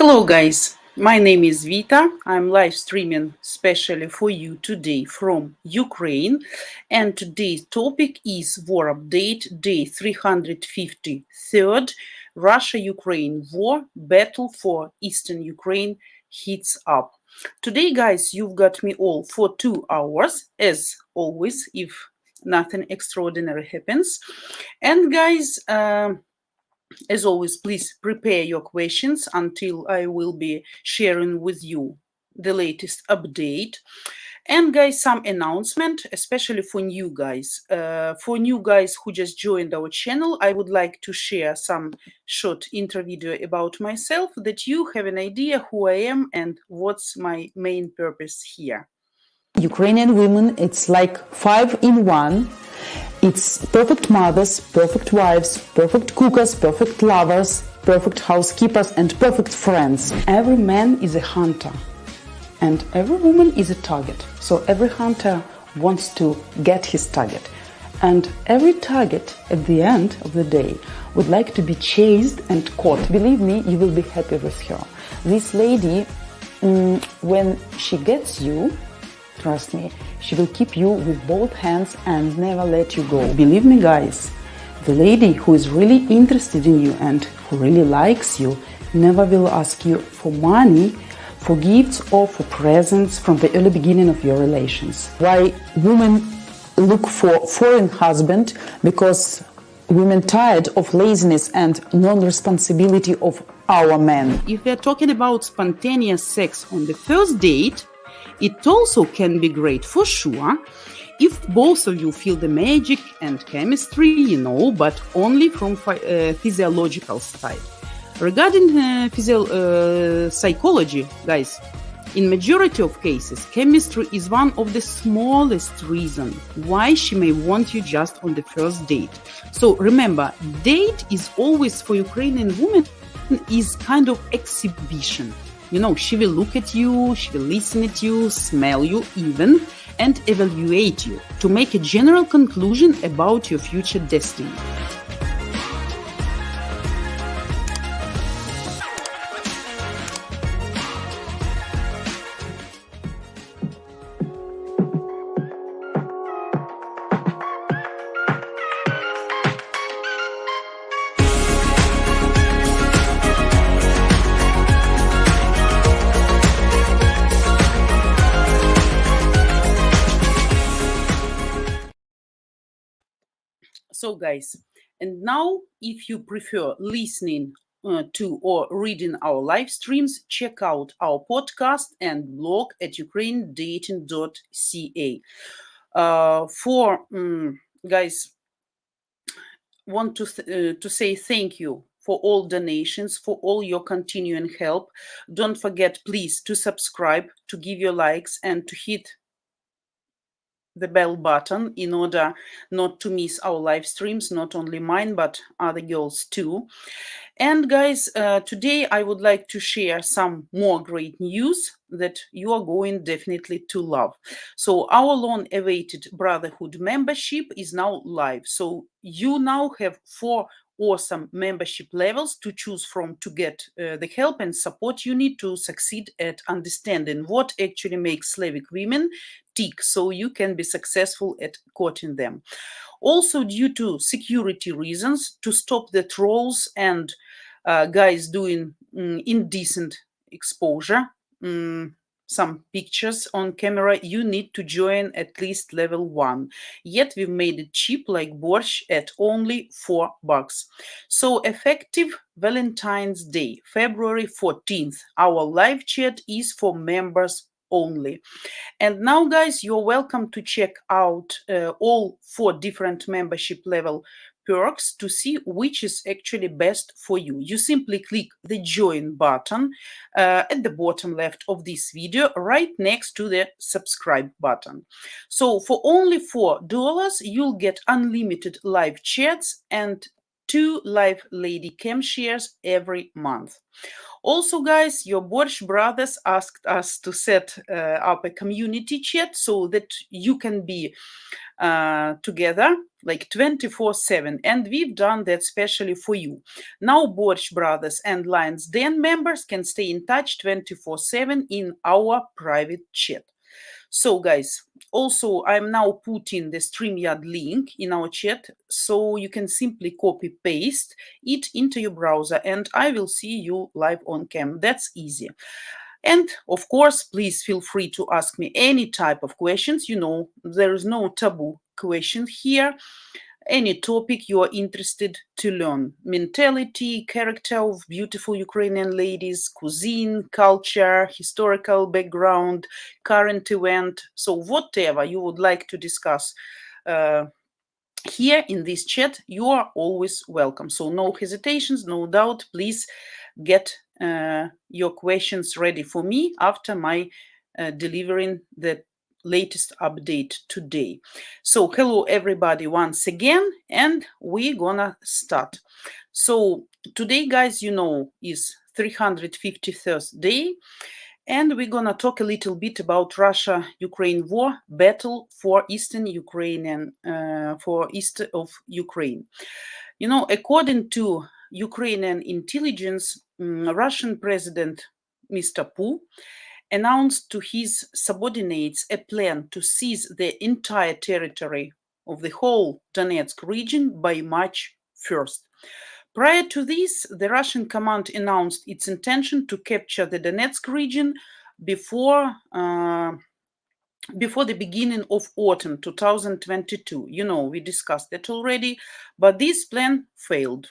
Hello guys, my name is Vita. I'm live streaming specially for you today from Ukraine, and today's topic is war update day 353rd. Russia-Ukraine war battle for eastern Ukraine heats up. Today guys, you've got me all for 2 hours as always if nothing extraordinary happens. And guys, as always, please prepare your questions until I will be sharing with you the latest update. And guys, some announcement, especially for new guys. For new guys who just joined our channel, I would like to share some short intro video about myself that you have an idea who I am and what's my main purpose here. Ukrainian women, it's like 5 in 1. It's perfect mothers, perfect wives, perfect cookers, perfect lovers, perfect housekeepers, and perfect friends. Every man is a hunter, and every woman is a target. So every hunter wants to get his target. And every target at the end of the day would like to be chased and caught. Believe me, you will be happy with her. This lady, when she gets you, trust me, she will keep you with both hands and never let you go. Believe me, guys, the lady who is really interested in you and who really likes you never will ask you for money, for gifts or for presents from the early beginning of your relations. Why women look for foreign husband? Because women tired of laziness and non-responsibility of our men. If we're talking about spontaneous sex on the first date, it also can be great for sure if both of you feel the magic and chemistry, but only from physiological side. Regarding psychology, guys, in majority of cases, chemistry is one of the smallest reasons why she may want you just on the first date. So remember, date is always for Ukrainian women is kind of exhibition. She will look at you, she will listen at you, smell you even, and evaluate you to make a general conclusion about your future destiny. So guys, and now if you prefer listening to or reading our live streams, check out our podcast and blog at ukrainedating.ca. Guys, want to say thank you for all donations, for all your continuing help. Don't forget, please, to subscribe, to give your likes, and to hit the bell button in order not to miss our live streams, not only mine, but other girls too. And guys, today I would like to share some more great news that you are going definitely to love. So our long-awaited Brotherhood membership is now live. So you now have 4 awesome membership levels to choose from to get the help and support you need to succeed at understanding what actually makes Slavic women tick, so you can be successful at courting them. Also, due to security reasons, to stop the trolls and guys doing indecent exposure, some pictures on camera, you need to join at least level 1. Yet we've made it cheap like borscht at only $4. So effective Valentine's Day, February 14th, our live chat is for members only. And now, guys, you're welcome to check out all 4 different membership level perks to see which is actually best for you. You simply click the join button at the bottom left of this video, right next to the subscribe button. So for only $4, you'll get unlimited live chats and 2 live lady cam shares every month. Also, guys, your Borsch brothers asked us to set up a community chat so that you can be together like 24/7, and we've done that specially for you. Now Borsch brothers and Lions Den members can stay in touch 24/7 in our private chat. So guys, also I'm now putting the Streamyard link in our chat, so you can simply copy paste it into your browser and I will see you live on cam. That's easy. And of course, please feel free to ask me any type of questions. You know, there is no taboo question here. Any topic you are interested to learn. Mentality, character of beautiful Ukrainian ladies, cuisine, culture, historical background, current event. So whatever you would like to discuss here in this chat, you are always welcome. So no hesitations, no doubt. Please get your questions ready for me after my delivering the latest update today. So hello everybody once again, and we're gonna start. So today, guys, you know, is 353rd day, and we're gonna talk a little bit about Russia-Ukraine war, battle for eastern Ukrainian, for east of Ukraine. You know, according to Ukrainian intelligence, Russian President Mr. Pu announced to his subordinates a plan to seize the entire territory of the whole Donetsk region by March 1st. Prior to this, the Russian command announced its intention to capture the Donetsk region before the beginning of autumn 2022. You know, we discussed that already, but this plan failed.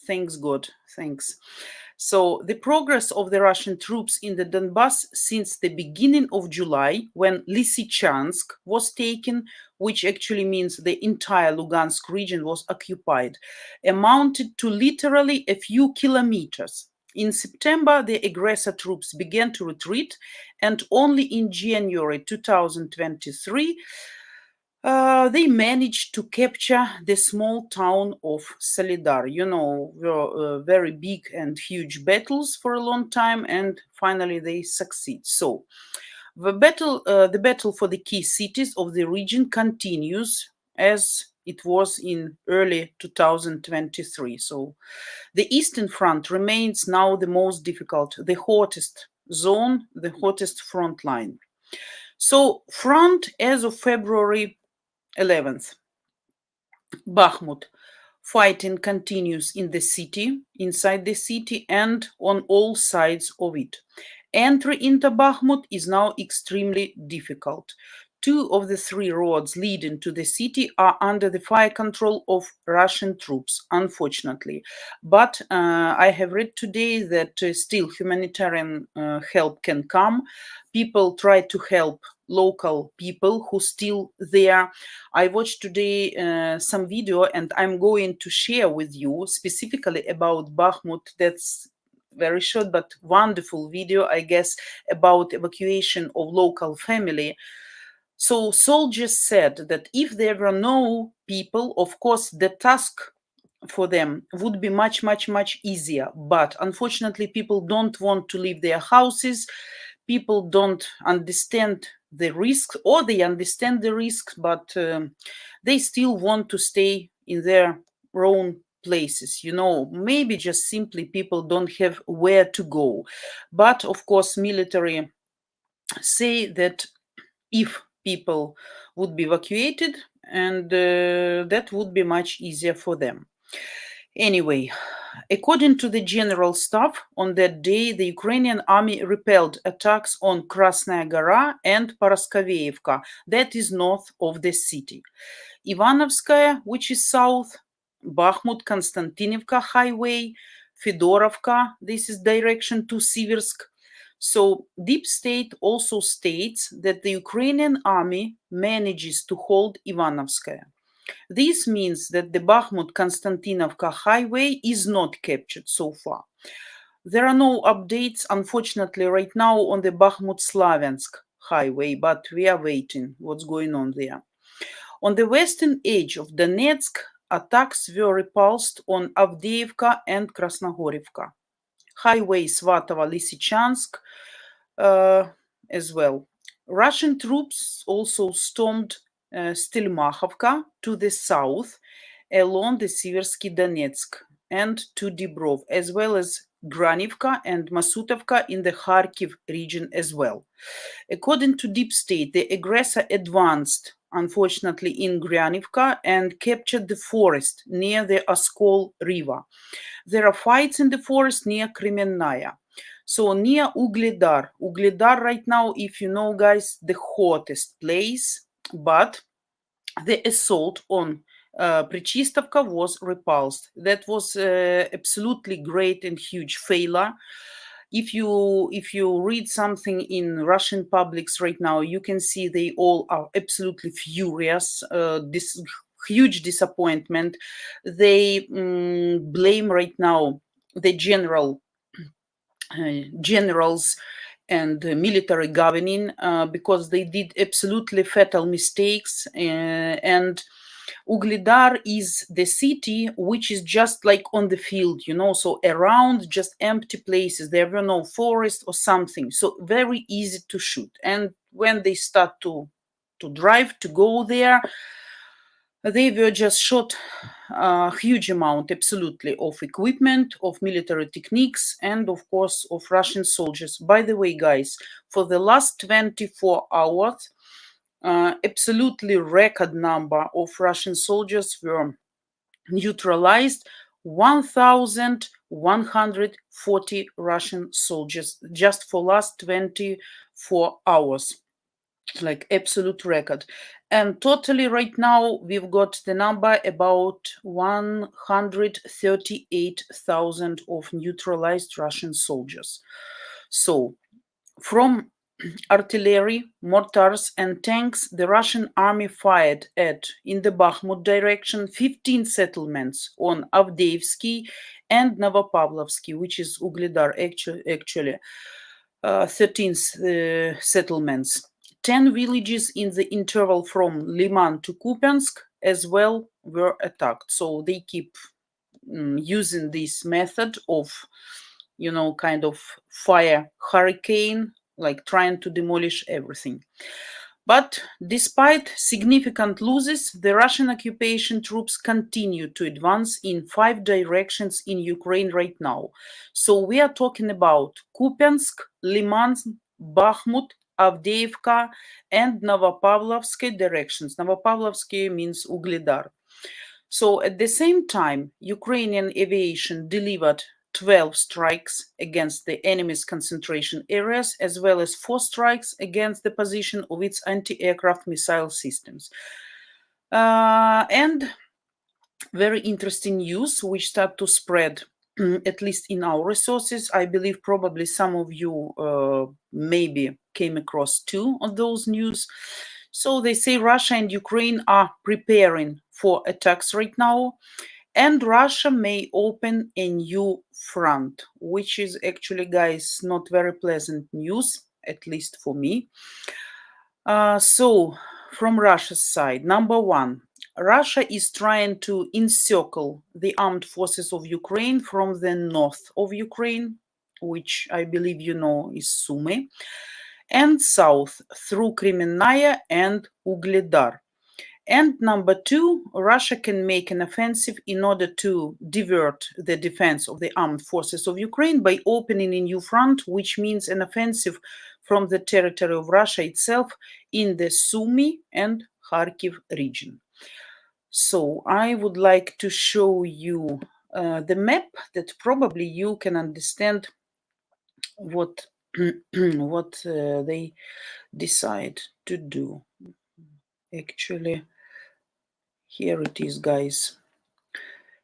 Thanks God, thanks. So the progress of the Russian troops in the Donbass since the beginning of July, when Lysychansk was taken, which actually means the entire Lugansk region was occupied, amounted to literally a few kilometers. In September, the aggressor troops began to retreat, and only in January 2023, they managed to capture the small town of Solidar. You know, very big and huge battles for a long time, and finally they succeed. So the battle for the key cities of the region continues as it was in early 2023. So the Eastern Front remains now the most difficult, the hottest zone, the hottest front line. So front as of February 11th. Bakhmut. Fighting continues in the city, inside the city, and on all sides of it. Entry into Bakhmut is now extremely difficult. 2 of the 3 roads leading to the city are under the fire control of Russian troops, unfortunately. But I have read today that still humanitarian help can come. People try to help local people who still there. I watched today some video, and I'm going to share with you specifically about Bakhmut. That's very short but wonderful video, I guess, about evacuation of local family. So soldiers said that if there were no people, of course, the task for them would be much, much, much easier. But unfortunately, people don't want to leave their houses. People don't understand the risks, or they understand the risks, but they still want to stay in their own places. You know, maybe just simply people don't have where to go. But of course, military say that if people would be evacuated, and that would be much easier for them. Anyway, according to the general staff, on that day, the Ukrainian army repelled attacks on Krasnaya Gora and Paraskoveevka, that is north of the city. Ivanovskaya, which is south, Bakhmut Konstantinivka highway, Fedorovka, this is direction to Siversk. So Deep State also states that the Ukrainian army manages to hold Ivanovskaya. This means that the Bakhmut-Konstantinovka highway is not captured so far. There are no updates, unfortunately, right now on the Bakhmut-Slaviansk highway, but we are waiting what's going on there. On the western edge of Donetsk, attacks were repulsed on Avdiivka and Krasnogorivka. Highway Svatova-Lysychansk as well. Russian troops also stormed Stelmakhovka to the south along the Siversky Donetsk and to Dibrov, as well as Granivka and Masutovka in the Kharkiv region as well. According to Deep State, the aggressor advanced, unfortunately, in Granivka and captured the forest near the Oskol River. There are fights in the forest near Kremenная. So near Ugledar. Ugledar right now, if you know, guys, the hottest place, but the assault on Prichistovka was repulsed. That was absolutely great and huge failure. If you read something in Russian publics right now, you can see they all are absolutely furious. This huge disappointment. They blame right now the generals and military governing because they did absolutely fatal mistakes. And Ugledar is the city which is just like on the field, so around just empty places. There were no forest or something, so very easy to shoot. And when they start to drive to go there, they were just shot a huge amount, absolutely, of equipment, of military techniques, and of course of Russian soldiers. By the way, guys, for the last 24 hours, absolutely record number of Russian soldiers were neutralized. 1,140 Russian soldiers just for last 24 hours. Like absolute record. And totally right now we've got the number about 138,000 of neutralized Russian soldiers. So from artillery, mortars and tanks, the Russian army fired in the Bakhmut direction, 15 settlements on Avdiivsky and Novopavlovsky, which is Ugledar actually, 13 settlements. 10 villages in the interval from Liman to Kupiansk as well were attacked. So they keep using this method of, kind of fire hurricane, like trying to demolish everything. But despite significant losses, the Russian occupation troops continue to advance in 5 directions in Ukraine right now. So we are talking about Kupiansk, Liman, Bakhmut, Avdiivka, and Novopavlovsky directions. Novopavlovsky means Ugledar. So at the same time, Ukrainian aviation delivered 12 strikes against the enemy's concentration areas, as well as 4 strikes against the position of its anti-aircraft missile systems. And very interesting news which start to spread, at least in our resources. I believe probably some of you maybe came across 2 of those news. So they say Russia and Ukraine are preparing for attacks right now, and Russia may open a new front, which is actually, guys, not very pleasant news, at least for me. So from Russia's side, number 1, Russia is trying to encircle the armed forces of Ukraine from the north of Ukraine, which I believe you know is Sumy, and south through Kremenная and Ugledar. And number 2, Russia can make an offensive in order to divert the defense of the armed forces of Ukraine by opening a new front, which means an offensive from the territory of Russia itself in the Sumy and Kharkiv region. So I would like to show you the map that probably you can understand what what they decide to do. Actually, here it is, guys.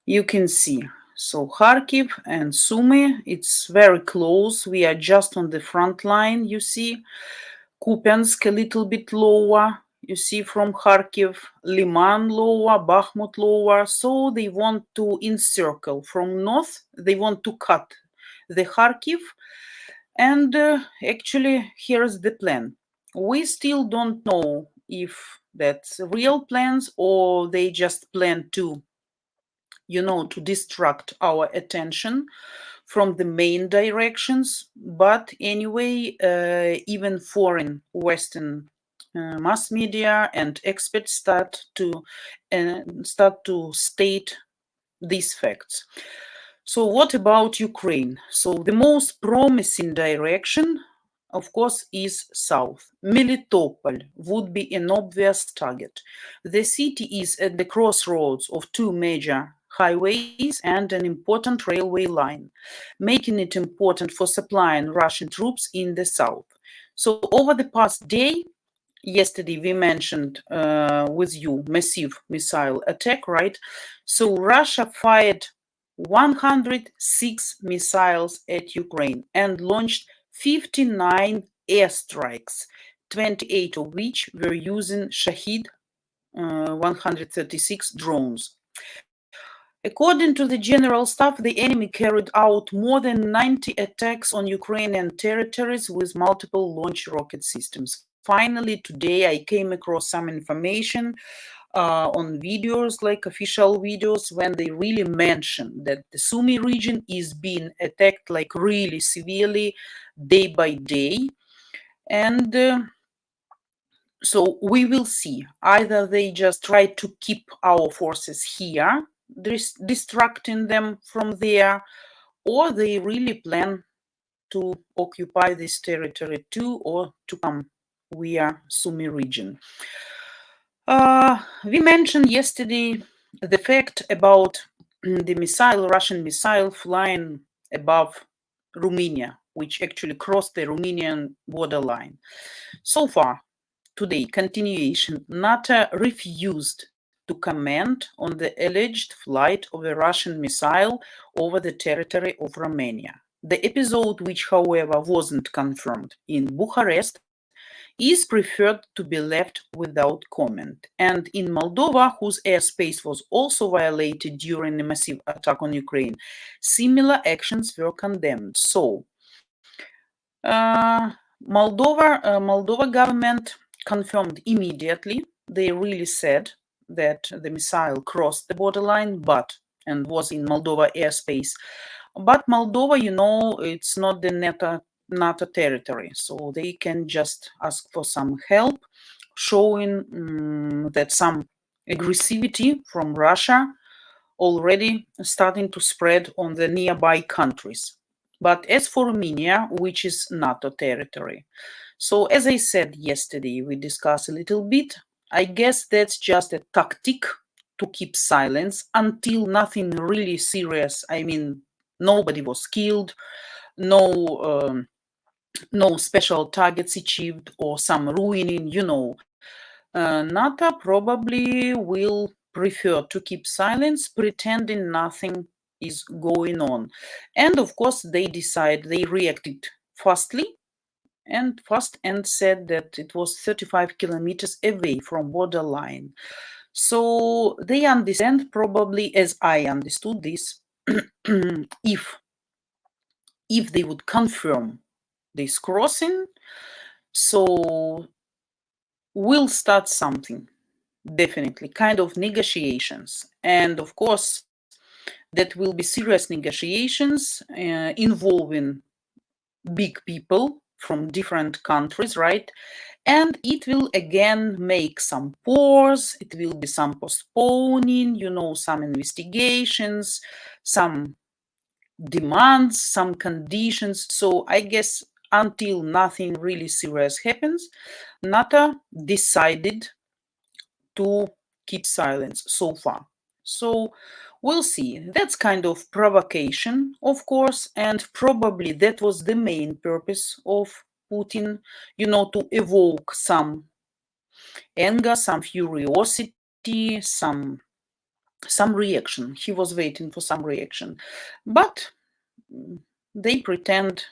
You can see. So Kharkiv and Sumy, it's very close. We are just on the front line, you see. Kupiansk a little bit lower, you see, from Kharkiv. Liman lower, Bakhmut lower. So they want to encircle from north. They want to cut the Kharkiv. And actually, here's the plan. We still don't know if that's real plans or they just plan to to distract our attention from the main directions. But anyway, even foreign Western mass media and experts start to state these facts. So what about Ukraine? So the most promising direction, of course, is south. Melitopol would be an obvious target. The city is at the crossroads of two major highways and an important railway line, making it important for supplying Russian troops in the south. So over the past day, yesterday we mentioned with you massive missile attack, right? So Russia fired 106 missiles at Ukraine and launched 59 airstrikes, 28 of which were using Shahid 136 drones. According to the General Staff, the enemy carried out more than 90 attacks on Ukrainian territories with multiple launch rocket systems. Finally, today I came across some information on videos, like official videos, when they really mention that the Sumy region is being attacked like really severely day by day. And so we will see. Either they just try to keep our forces here, distracting them from there, or they really plan to occupy this territory too, or to come via Sumy region. We mentioned yesterday the fact about the Russian missile flying above Romania, which actually crossed the Romanian borderline. So far, today, continuation, NATO refused to comment on the alleged flight of a Russian missile over the territory of Romania. The episode, which however wasn't confirmed in Bucharest, is preferred to be left without comment. And in Moldova, whose airspace was also violated during a massive attack on Ukraine, similar actions were condemned. So, Moldova government confirmed immediately. They really said that the missile crossed the borderline and was in Moldova airspace. But Moldova, it's not the NATO territory, so they can just ask for some help, showing that some aggressivity from Russia already starting to spread on the nearby countries. But as for Romania, which is NATO territory, so as I said yesterday, we discussed a little bit. I guess that's just a tactic to keep silence until nothing really serious. I mean, nobody was killed, no special targets achieved, or some ruining, NATO probably will prefer to keep silence, pretending nothing is going on. And of course, they reacted fast and said that it was 35 kilometers away from borderline. So they understand, probably as I understood this, if they would confirm this crossing, so we'll start something, definitely, kind of negotiations. And of course, that will be serious negotiations involving big people from different countries, right? And it will again make some pause, it will be some postponing, some investigations, some demands, some conditions. So I guess until nothing really serious happens, NATO decided to keep silence so far. So we'll see. That's kind of provocation, of course, and probably that was the main purpose of Putin, to evoke some anger, some curiosity, some reaction. He was waiting for some reaction. But they pretend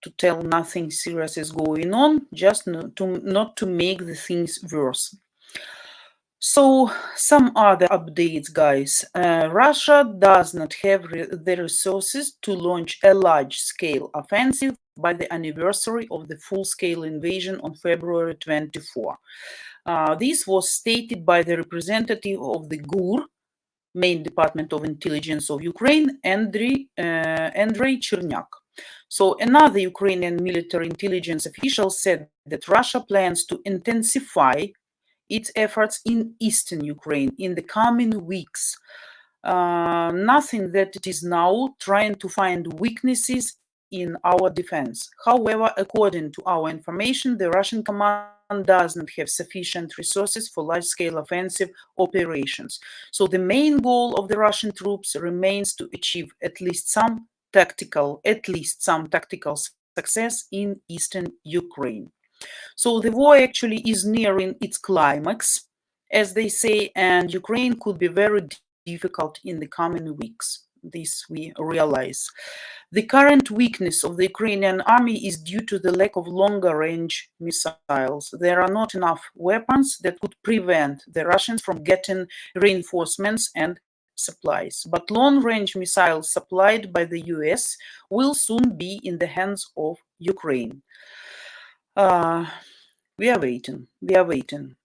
to tell nothing serious is going on, just not to make the things worse. So some other updates, guys. Russia does not have the resources to launch a large-scale offensive by the anniversary of the full-scale invasion on February 24. This was stated by the representative of the GUR, main Department of Intelligence of Ukraine, Andrei Chernyak. So another Ukrainian military intelligence official said that Russia plans to intensify its efforts in eastern Ukraine in the coming weeks. Nothing that it is now trying to find weaknesses in our defense. However, according to our information, the Russian command does not have sufficient resources for large-scale offensive operations. So the main goal of the Russian troops remains to achieve at least some tactical success in eastern Ukraine. So the war actually is nearing its climax, as they say, and Ukraine could be very difficult in the coming weeks. This we realize. The current weakness of the Ukrainian army is due to the lack of longer-range missiles. There are not enough weapons that could prevent the Russians from getting reinforcements and supplies. But long-range missiles supplied by the US will soon be in the hands of Ukraine. We are waiting.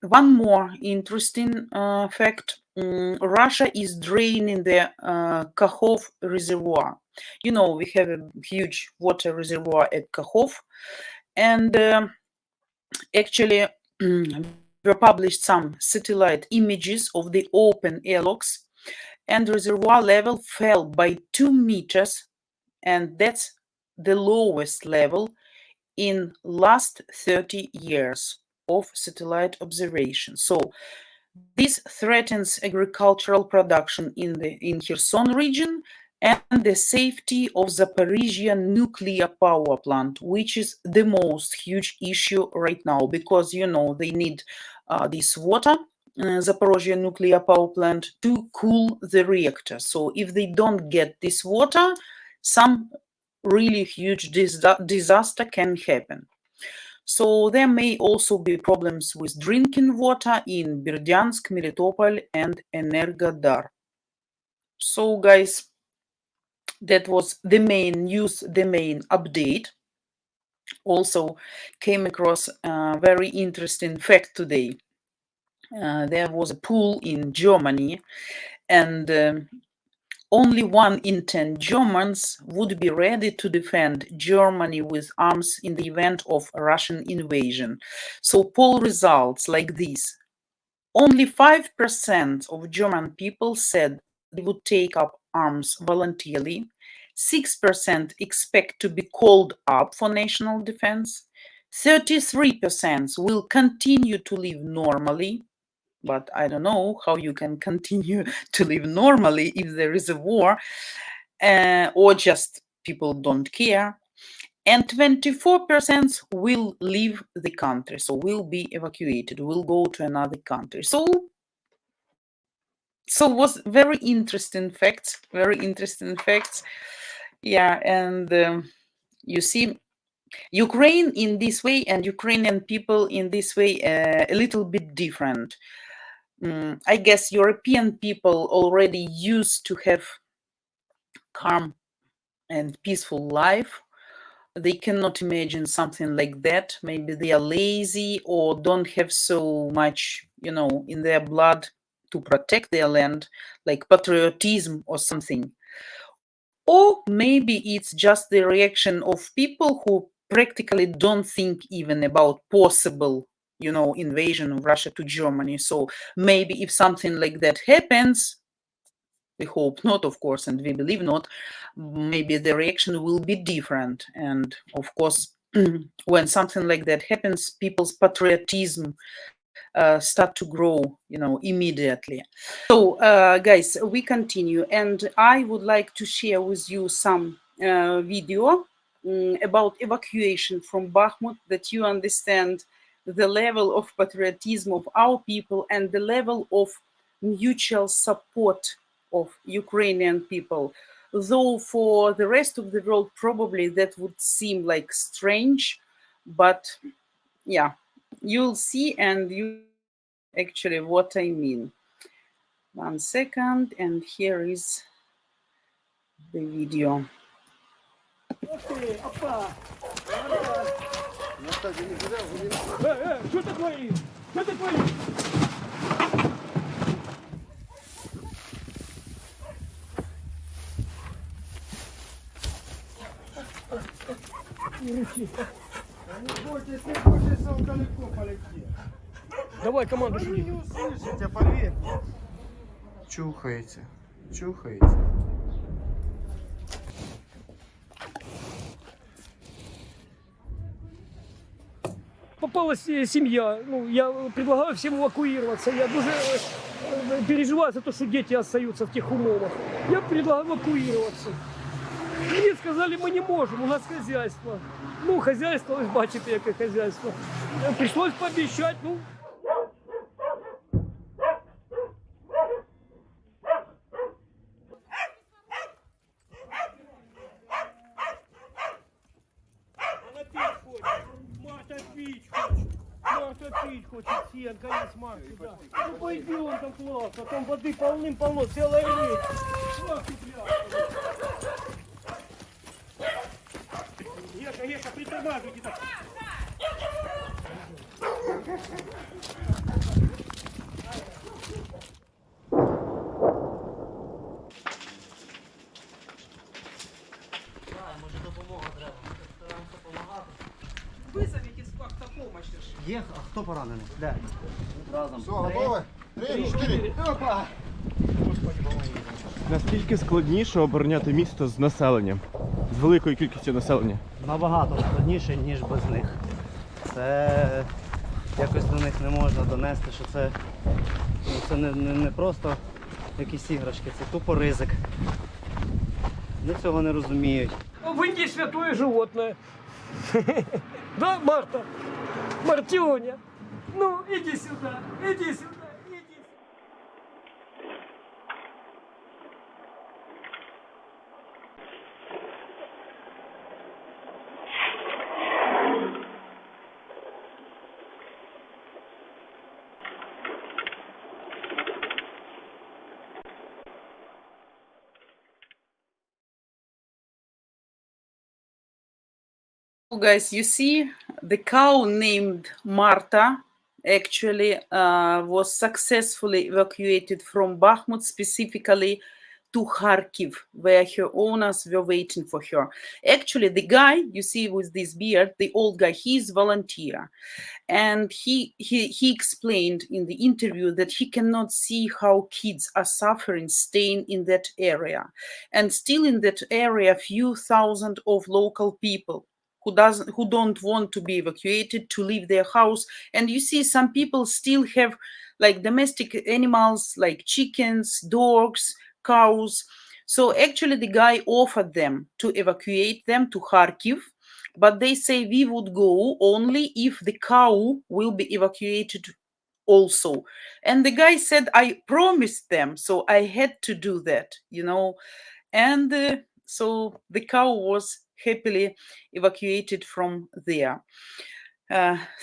One more interesting fact. Russia is draining the Kakhov reservoir. You know, we have a huge water reservoir at Kakhov, and actually we published some satellite images of the open airlocks, and reservoir level fell by 2 meters, and that's the lowest level in last 30 years of satellite observation. So this threatens agricultural production in Kherson region and the safety of Zaporizhia nuclear power plant, which is the most huge issue right now, because, you know, they need this water, Zaporizhia nuclear power plant, to cool the reactor. So if they don't get this water, some really huge disaster can happen. So there may also be problems with drinking water in Berdyansk, Melitopol, and Energodar. So guys, that was the main news, the main update. Also came across a very interesting fact today. There was a poll in Germany, and only 1 in 10 Germans would be ready to defend Germany with arms in the event of a Russian invasion. So poll results like this. Only 5% of German people said they would take up arms voluntarily. 6% expect to be called up for national defense. 33% will continue to live normally. But I don't know how you can continue to live normally if there is a war, or just people don't care. And 24% will leave the country, so will be evacuated, will go to another country. So was very interesting facts. Yeah, and you see, Ukraine in this way and Ukrainian people in this way a little bit different. I guess European people already used to have calm and peaceful life. They cannot imagine something like that. Maybe they are lazy or don't have so much, you know, in their blood to protect their land, like patriotism or something. Or maybe it's just the reaction of people who practically don't think even about possible, you know, invasion of Russia to Germany. So maybe if something like that happens, we hope not, of course, and we believe not, maybe the reaction will be different. And of course, when something like that happens, people's patriotism start to grow, you know, immediately. So guys, we continue, and I would like to share with you some video about evacuation from Bakhmut, that you understand the level of patriotism of our people and the level of mutual support of Ukrainian people. Though for the rest of the world, probably that would seem like strange, but yeah, you'll see and you actually what I mean. 1 second, and here is the video. Давай команду шли. Не услышите, поверьте. Чухаете, чухаете. Попалась семья. Ну, я предлагаю всем эвакуироваться. Я дуже переживаю за то, что дети остаются в тех умовах. Я предлагаю эвакуироваться. Мне сказали, мы не можем, у нас хозяйство. Ну, хозяйство, вы бачите, яке хозяйство. Пришлось пообещать, ну. Марта пить хочет. Марта пить хочет. Сенка есть Марта, да. Ну пойдем, там классно, там воды полным-полно, целая речь. Еша, притормаживайте так. Вызовите автопомощь. Є, а хто поранений? Де? Разом. Все, готовы? 3, 4. Опа! Наскільки складніше обороняти місто з населенням, з великою кількістю населення? Набагато складніше, ніж без них. Це якось до них не можна донести, що це, ну, це не просто якісь іграшки, це тупо ризик. Вони цього не розуміють. Выйди, святое животное. Да, Марта? Мартюня. Ну, иди сюда, иди сюда. Guys, you see, the cow named Marta actually was successfully evacuated from Bakhmut, specifically to Kharkiv, where her owners were waiting for her. Actually, the guy you see with this beard, the old guy, he's volunteer. And he explained in the interview that he cannot see how kids are suffering staying in that area. And still in that area, few thousand of local people who don't want to be evacuated, to leave their house. And you see some people still have like domestic animals like chickens, dogs, cows. So actually the guy offered them to evacuate them to Kharkiv, but they say we would go only if the cow will be evacuated also. And the guy said, I promised them, so I had to do that, you know. And so the cow was happily evacuated from there.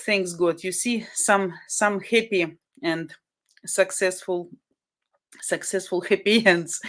Thanks God. You see some happy and successful happy ends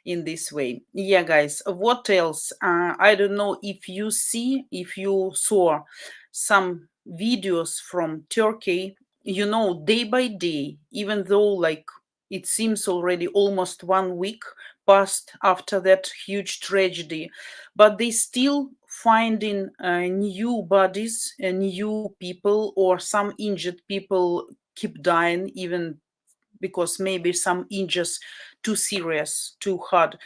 in this way. Yeah, guys, what else? I don't know if you saw some videos from Turkey, you know, day by day, even though like it seems already almost 1 week passed after that huge tragedy, but they still finding new bodies, new people, or some injured people keep dying, even because maybe some injuries too serious, too hard.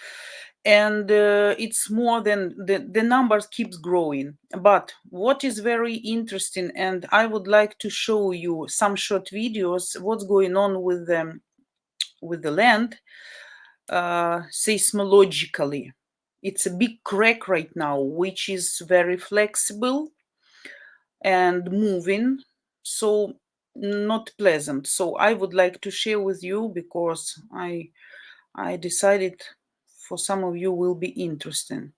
And it's more than the numbers keeps growing. But what is very interesting, and I would like to show you some short videos, what's going on with the land seismologically. It's a big crack right now, which is very flexible and moving, so not pleasant. So I would like to share with you, because I decided for some of you will be interesting.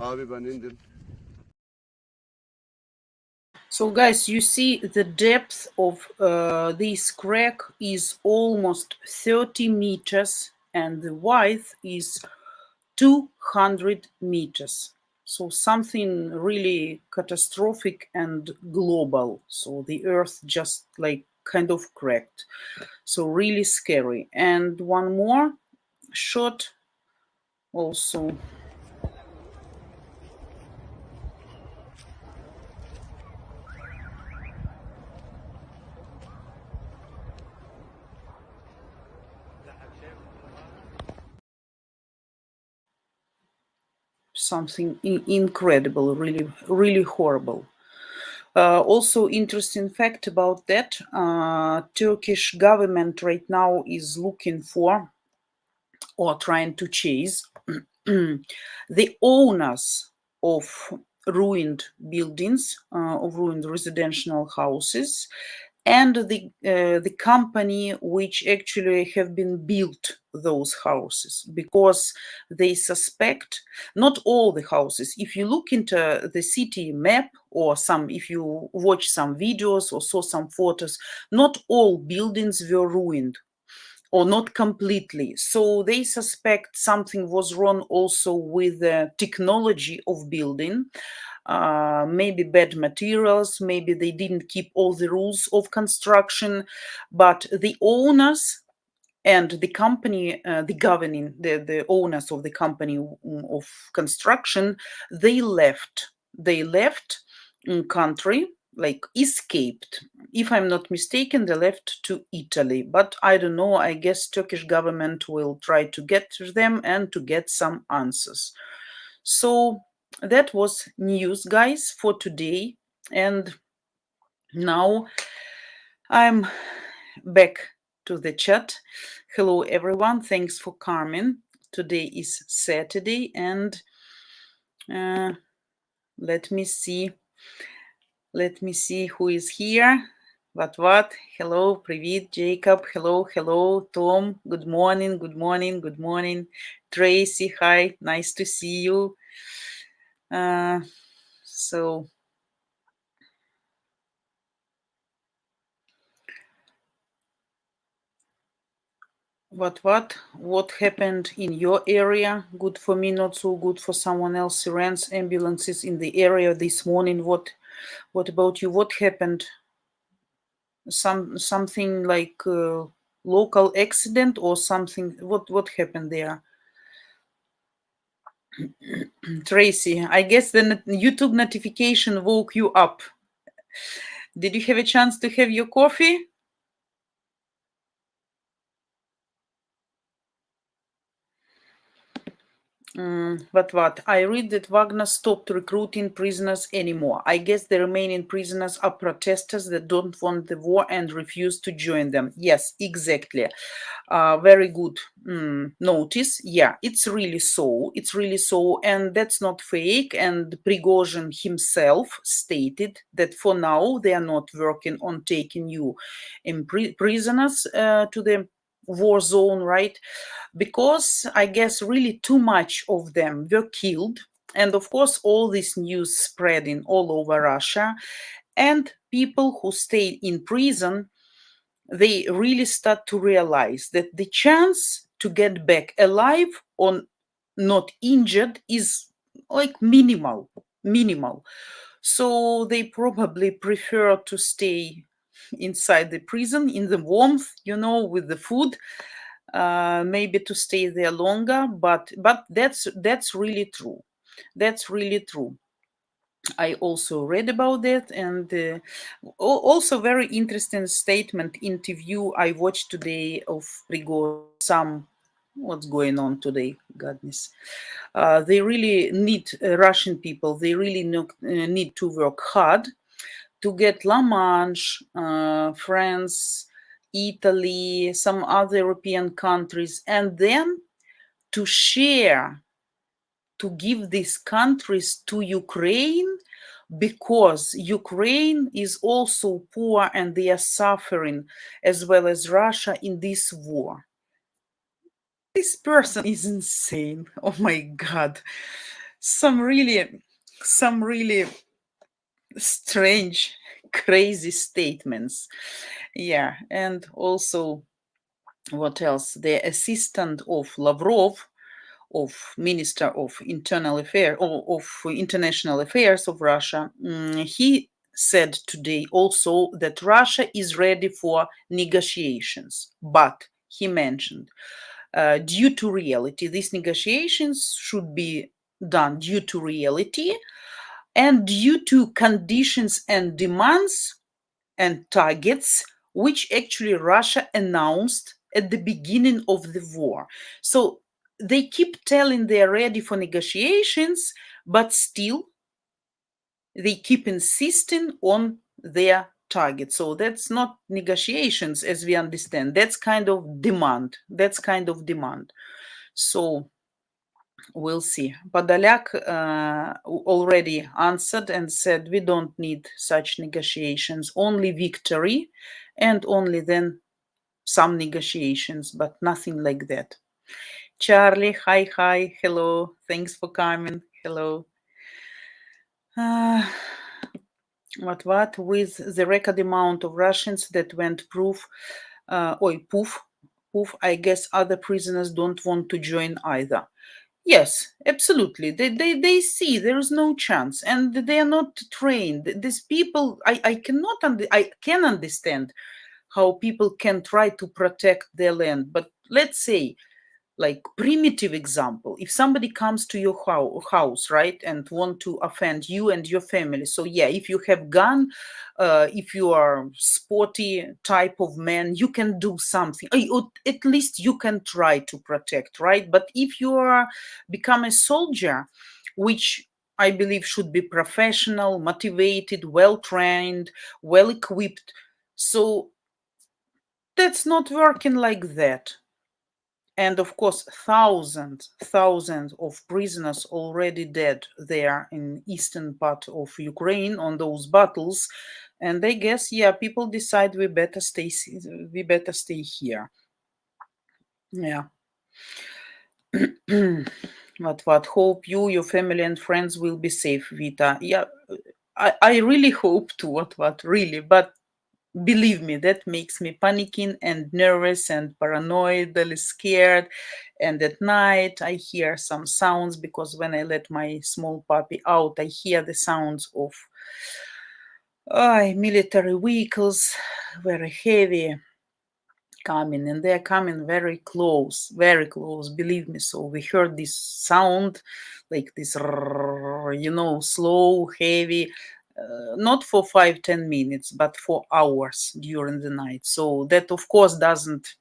Abi ben indim. So guys, you see the depth of this crack is almost 30 meters and the width is 200 meters. So something really catastrophic and global. So the earth just like kind of cracked. So really scary. And one more shot also. Something incredible, really, really horrible. Also, interesting fact about that: Turkish government right now is looking for or trying to chase the owners of ruined buildings, of ruined residential houses, and the company which actually have been built those houses, because they suspect not all the houses. If you look into the city map or if you watch some videos or saw some photos, not all buildings were ruined or not completely. So they suspect something was wrong also with the technology of building. Maybe bad materials, maybe they didn't keep all the rules of construction, but the owners and the company, the owners of the company of construction, they left country, like escaped. If I'm not mistaken, they left to Italy, but I don't know. I guess Turkish government will try to get to them and to get some answers. So that was news, guys, for today. And now I'm back to the chat. Hello, everyone. Thanks for coming. Today is Saturday, and let me see who is here. What? Hello, привет, Jacob. Hello, Tom. Good morning. Tracy, hi. Nice to see you. So what happened in your area? Good for me, not so good for someone else. Sirens, ambulances in the area this morning. What about you? What happened? Something like local accident or something? What happened there? Tracy, I guess the YouTube notification woke you up. Did you have a chance to have your coffee? What? I read that Wagner stopped recruiting prisoners anymore. I guess the remaining prisoners are protesters that don't want the war and refuse to join them. Yes, exactly. Very good notice. Yeah, it's really so. And that's not fake. And Prigozhin himself stated that for now they are not working on taking you in prisoners to the war zone, right? Because I guess really too much of them were killed. And of course, all this news spreading all over Russia. And people who stayed in prison, they really start to realize that the chance to get back alive or not injured is like minimal. So they probably prefer to stay inside the prison in the warmth, with the food, maybe to stay there longer. But that's really true. I also read about that, and also very interesting statement interview I watched today of Prigozhin. What's going on today, goodness. They really need Russian people. They really need to work hard to get La Manche, France, Italy, some other European countries, and then to share, to give these countries to Ukraine, because Ukraine is also poor and they are suffering as well as Russia in this war. This person is insane. Oh my God. some really strange, crazy statements. Yeah, and also what else? The assistant of Lavrov, of Minister of Internal Affairs or of International Affairs of Russia, he said today also that Russia is ready for negotiations, but he mentioned due to reality, these negotiations should be done due to reality and due to conditions and demands and targets which actually Russia announced at the beginning of the war. So they keep telling they're ready for negotiations, but still they keep insisting on their target. So that's not negotiations as we understand. That's kind of demand. So we'll see. Podolyak already answered and said we don't need such negotiations, only victory and only then some negotiations, but nothing like that. Charlie, hi, hello, thanks for coming, hello. What with the record amount of Russians that went poof, I guess other prisoners don't want to join either. Yes, absolutely. They see there is no chance, and they are not trained. These people, I can understand how people can try to protect their land, but let's say, like primitive example, if somebody comes to your house, right, and want to offend you and your family, so yeah, if you have gun, if you are sporty type of man, you can do something, or at least you can try to protect, right? But if you are become a soldier, which I believe should be professional, motivated, well trained, well equipped, so that's not working like that. And of course, thousands of prisoners already dead there in eastern part of Ukraine on those battles. And I guess, yeah, people decide we better stay here. Yeah. What hope you, your family and friends will be safe, Vita. Yeah, I really hope to what really, but believe me, that makes me panicking and nervous and paranoidally scared. And at night, I hear some sounds because when I let my small puppy out, I hear the sounds of military vehicles, very heavy, coming, and they're coming very close, believe me. So we heard this sound, like this, slow, heavy, not for 5-10 minutes, but for hours during the night. So that of course doesn't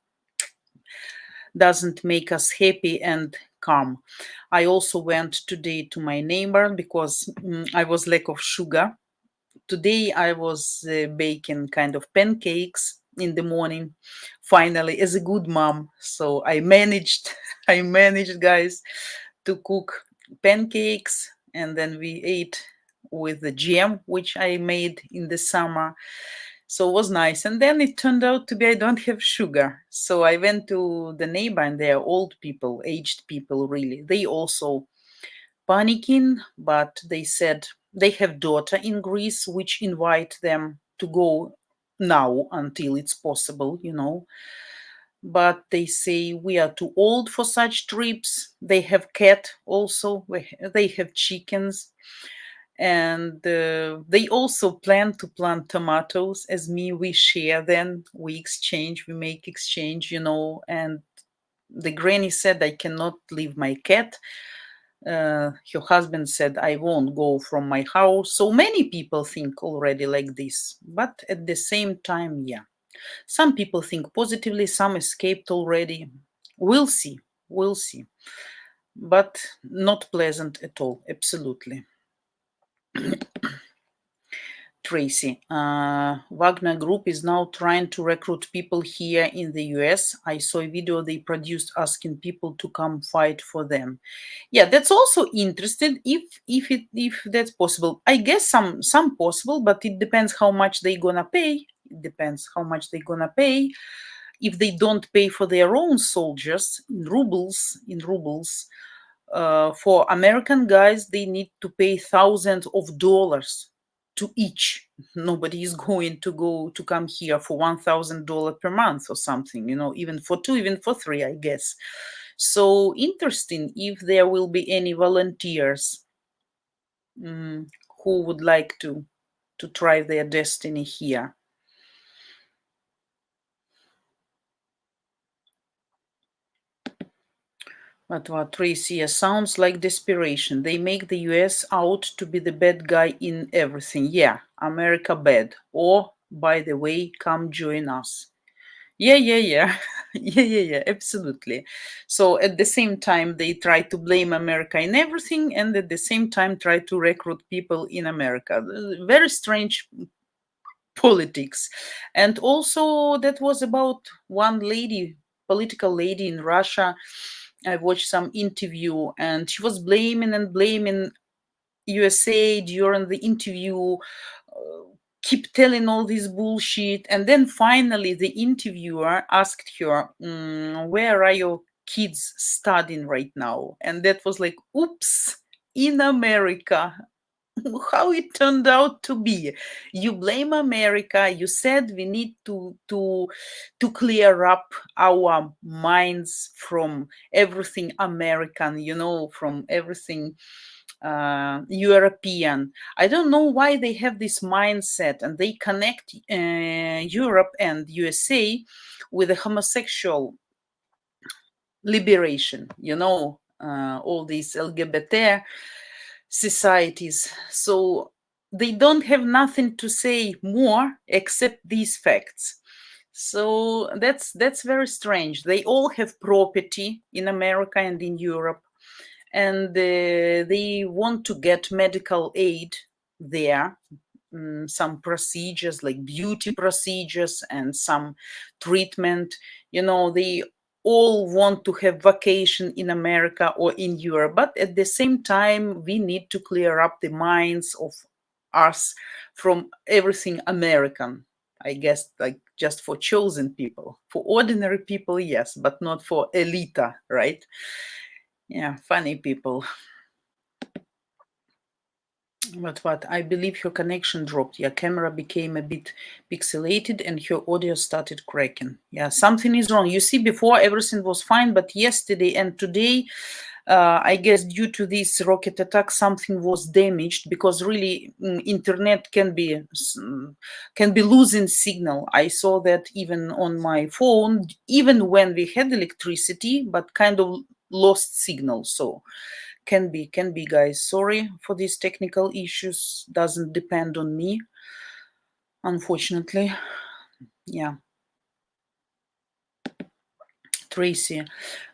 make us happy and calm. I also went today to my neighbor because I was lack of sugar. Today I was baking kind of pancakes in the morning, finally, as a good mom. So I managed guys, to cook pancakes, and then we ate with the jam which I made in the summer. So it was nice. And then it turned out to be I don't have sugar. So I went to the neighbor, and they are old people, aged people, really. They also panicking, but they said they have daughter in Greece, which invite them to go now until it's possible, But they say we are too old for such trips. They have cat also. They have chickens. And they also plan to plant tomatoes as me. We share then, we exchange, we make exchange, And the granny said, I cannot leave my cat. Her husband said, I won't go from my house. So many people think already like this. But at the same time, yeah. Some people think positively, some escaped already. We'll see. But not pleasant at all. Absolutely. Tracy, Wagner Group is now trying to recruit people here in the US. I saw a video they produced asking people to come fight for them. Yeah, that's also interesting if that's possible. I guess some possible, but it depends how much they gonna pay. If they don't pay for their own soldiers in rubles, for American guys, they need to pay thousands of dollars to each. Nobody is going to come here for $1,000 per month or something, even for two, even for three, I guess. So interesting if there will be any volunteers who would like to try their destiny here. But what Tracy sounds like desperation. They make the US out to be the bad guy in everything. Yeah, America bad. Or, by the way, come join us. Yeah. yeah, absolutely. So at the same time, they try to blame America in everything, and at the same time try to recruit people in America. Very strange politics. And also that was about one lady, political lady in Russia. I watched some interview and she was blaming USA during the interview, keep telling all this bullshit. And then finally the interviewer asked her, where are your kids studying right now? And that was like, oops, in America. How it turned out to be. You blame America. You said we need to clear up our minds from everything American, from everything European. I don't know why they have this mindset and they connect Europe and USA with the homosexual liberation, all these LGBT societies. So they don't have nothing to say more except these facts. So that's very strange. They all have property in America and in Europe, and they want to get medical aid there, some procedures like beauty procedures and some treatment. They all want to have vacation in America or in Europe, but at the same time, we need to clear up the minds of us from everything American. I guess like just for chosen people. For ordinary people, yes, but not for elita, right? Yeah, funny people. But what? I believe her connection dropped. Yeah, camera became a bit pixelated and her audio started cracking. Yeah, something is wrong. You see, before everything was fine, but yesterday and today, I guess due to this rocket attack, something was damaged because really internet can be losing signal. I saw that even on my phone, even when we had electricity, but kind of lost signal. So can be guys, sorry for these technical issues, doesn't depend on me, unfortunately. Yeah. Tracy,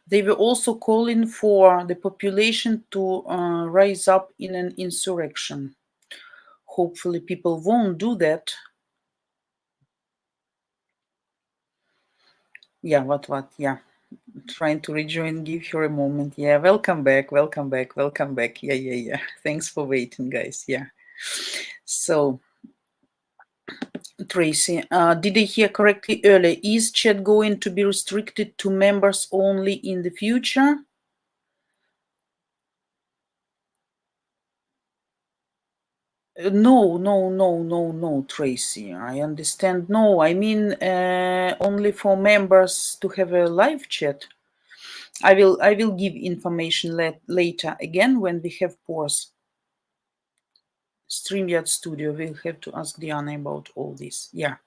they were also calling for the population to rise up in an insurrection. Hopefully people won't do that. Yeah, what yeah, trying to rejoin, give her a moment. Yeah, welcome back. Yeah. Thanks for waiting, guys. Yeah. So Tracy, did I hear correctly earlier? Is chat going to be restricted to members only in the future? No, Tracy. I understand. No, I mean only for members to have a live chat. I will give information later again when we have pause. Streamyard Studio. We'll have to ask Diana about all this. Yeah.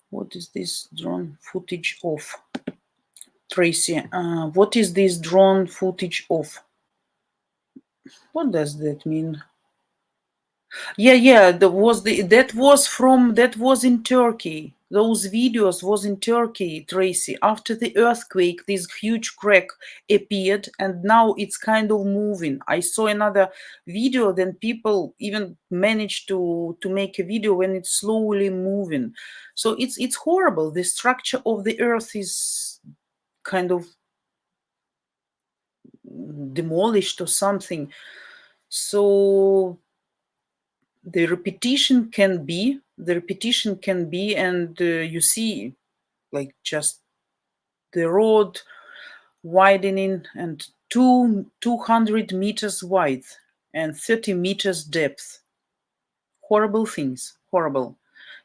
What is this drone footage of? Tracy, what is this drone footage of? What does that mean? Yeah, that was in Turkey. Those videos was in Turkey, Tracy. After the earthquake, this huge crack appeared and now it's kind of moving. I saw another video, then people even managed to make a video when it's slowly moving. So it's horrible. The structure of the earth is kind of demolished or something. So the repetition can be, and you see like just the road widening and 200 meters wide and 30 meters depth. Horrible things, horrible.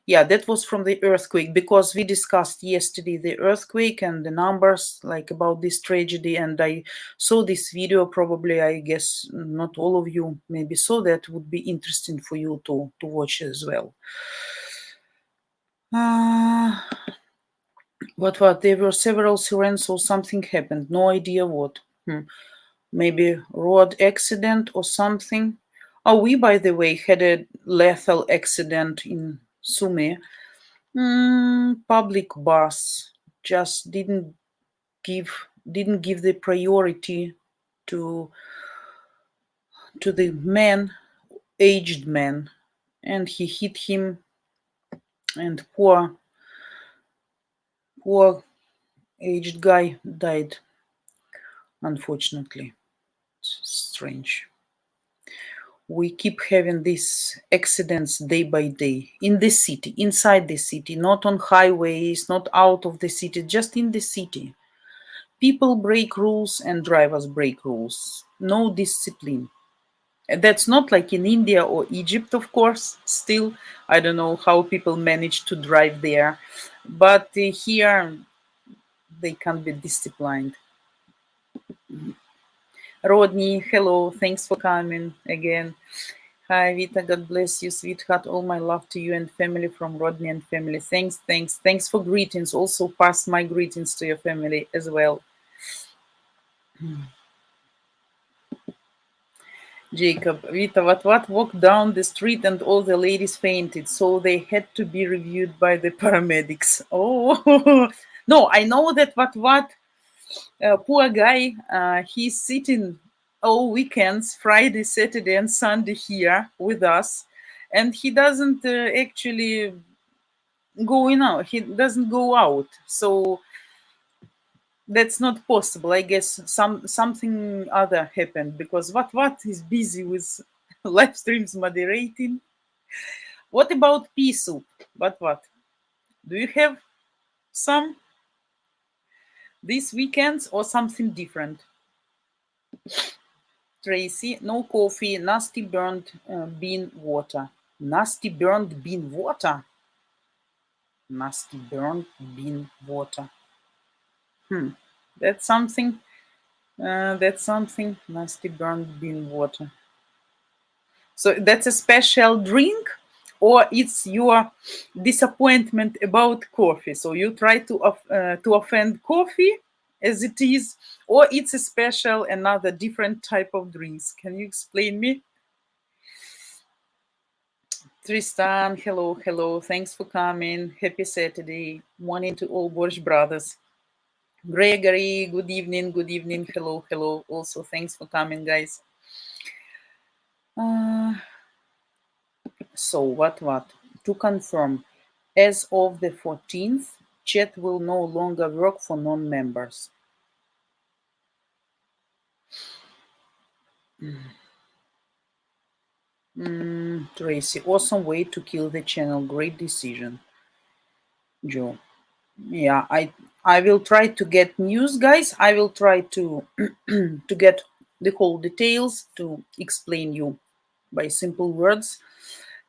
Yeah, that was from the earthquake, because we discussed yesterday the earthquake and the numbers like about this tragedy, and I saw this video. Probably, I guess not all of you maybe saw that. Would be interesting for you to watch as well. What? There were several sirens or something happened. No idea what. Maybe road accident or something. Oh, we, by the way, had a lethal accident in Sumy. Public bus just didn't give the priority to the aged man, and he hit him, and poor aged guy died, unfortunately. It's strange. We keep having these accidents day by day in the city, inside the city, not on highways, not out of the city, just in the city. People break rules and drivers break rules. No discipline. And that's not like in India or Egypt, of course. Still, I don't know how people manage to drive there. But here, they can't be disciplined. Rodney, hello. Thanks for coming again. Hi, Vita. God bless you, sweetheart. All my love to you and family from Rodney and family. Thanks for greetings. Also pass my greetings to your family as well. Jacob, Vita, what walked down the street and all the ladies fainted, so they had to be reviewed by the paramedics. Oh, no, I know that what poor guy, he's sitting all weekends, Friday, Saturday, and Sunday here with us, and he doesn't actually out. He doesn't go out, so that's not possible. I guess something other happened, because what is busy with live streams moderating. What about pea soup? What? Do you have some these weekends or something different? Tracy, no coffee, nasty burnt bean water. Nasty burnt bean water? Nasty burnt bean water. That's something. Nasty burnt bean water. So that's a special drink, or it's your disappointment about coffee? So you try to offend coffee as it is, or it's a special, another different type of drinks? Can you explain me? Tristan, hello. Thanks for coming. Happy Saturday morning to all Borsch brothers. Gregory, good evening. Hello. Also, thanks for coming, guys. So what? To confirm, as of the 14th, chat will no longer work for non-members. Tracy, awesome way to kill the channel. Great decision. Joe. Yeah, I will try to get news, guys. I will try to to get the whole details, to explain you by simple words.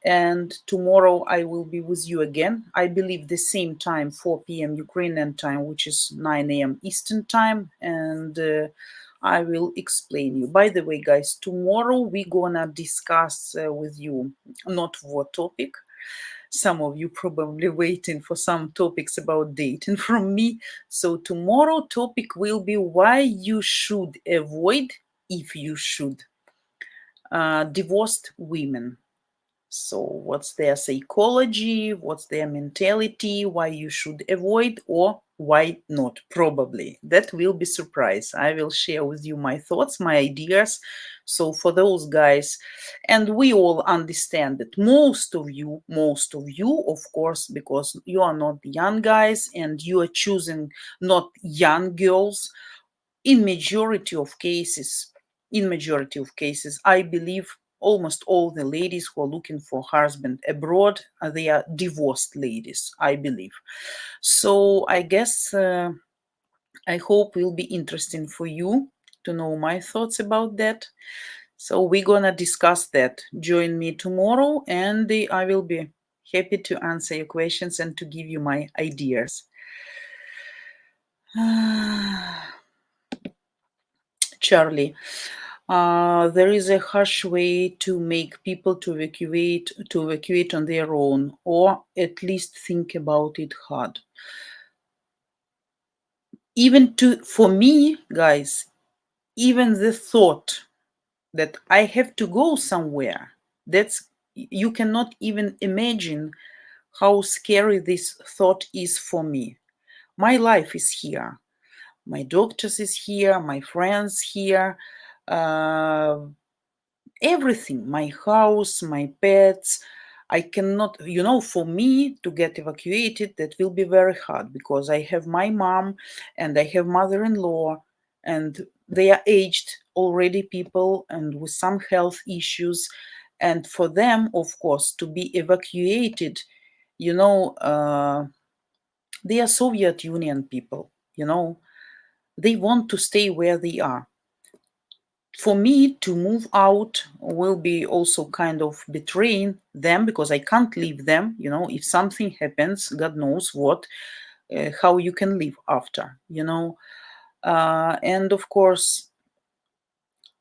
And tomorrow I will be with you again. I believe the same time, 4 p.m. Ukrainian time, which is 9 a.m. Eastern time. And I will explain you. By the way, guys, tomorrow we're gonna discuss with you not what topic. Some of you probably waiting for some topics about dating from me. So tomorrow topic will be why you should avoid, if you should, divorced women. So what's their psychology, what's their mentality, why you should avoid or why not, probably. That will be surprise. I will share with you my thoughts, my ideas. So for those guys, and we all understand that most of you, of course, because you are not young guys and you are choosing not young girls, in majority of cases, I believe almost all the ladies who are looking for husband abroad, they are divorced ladies, I believe. So I guess I hope will be interesting for you to know my thoughts about that. So we're gonna discuss that. Join me tomorrow, and I will be happy to answer your questions and to give you my ideas. Charlie, there is a harsh way to make people to evacuate on their own, or at least think about it hard. Even for me, guys, even the thought that I have to go somewhere, that's you cannot even imagine how scary this thought is for me. My life is here. My doctors is here, my friends here, uh, everything, my house, my pets. I cannot, for me to get evacuated, that will be very hard because I have my mom and I have mother-in-law, and they are aged already people and with some health issues. And for them, of course, to be evacuated, they are Soviet Union people, they want to stay where they are. For me to move out will be also kind of betraying them because I can't leave them. If something happens, God knows what, how you can live after. And of course,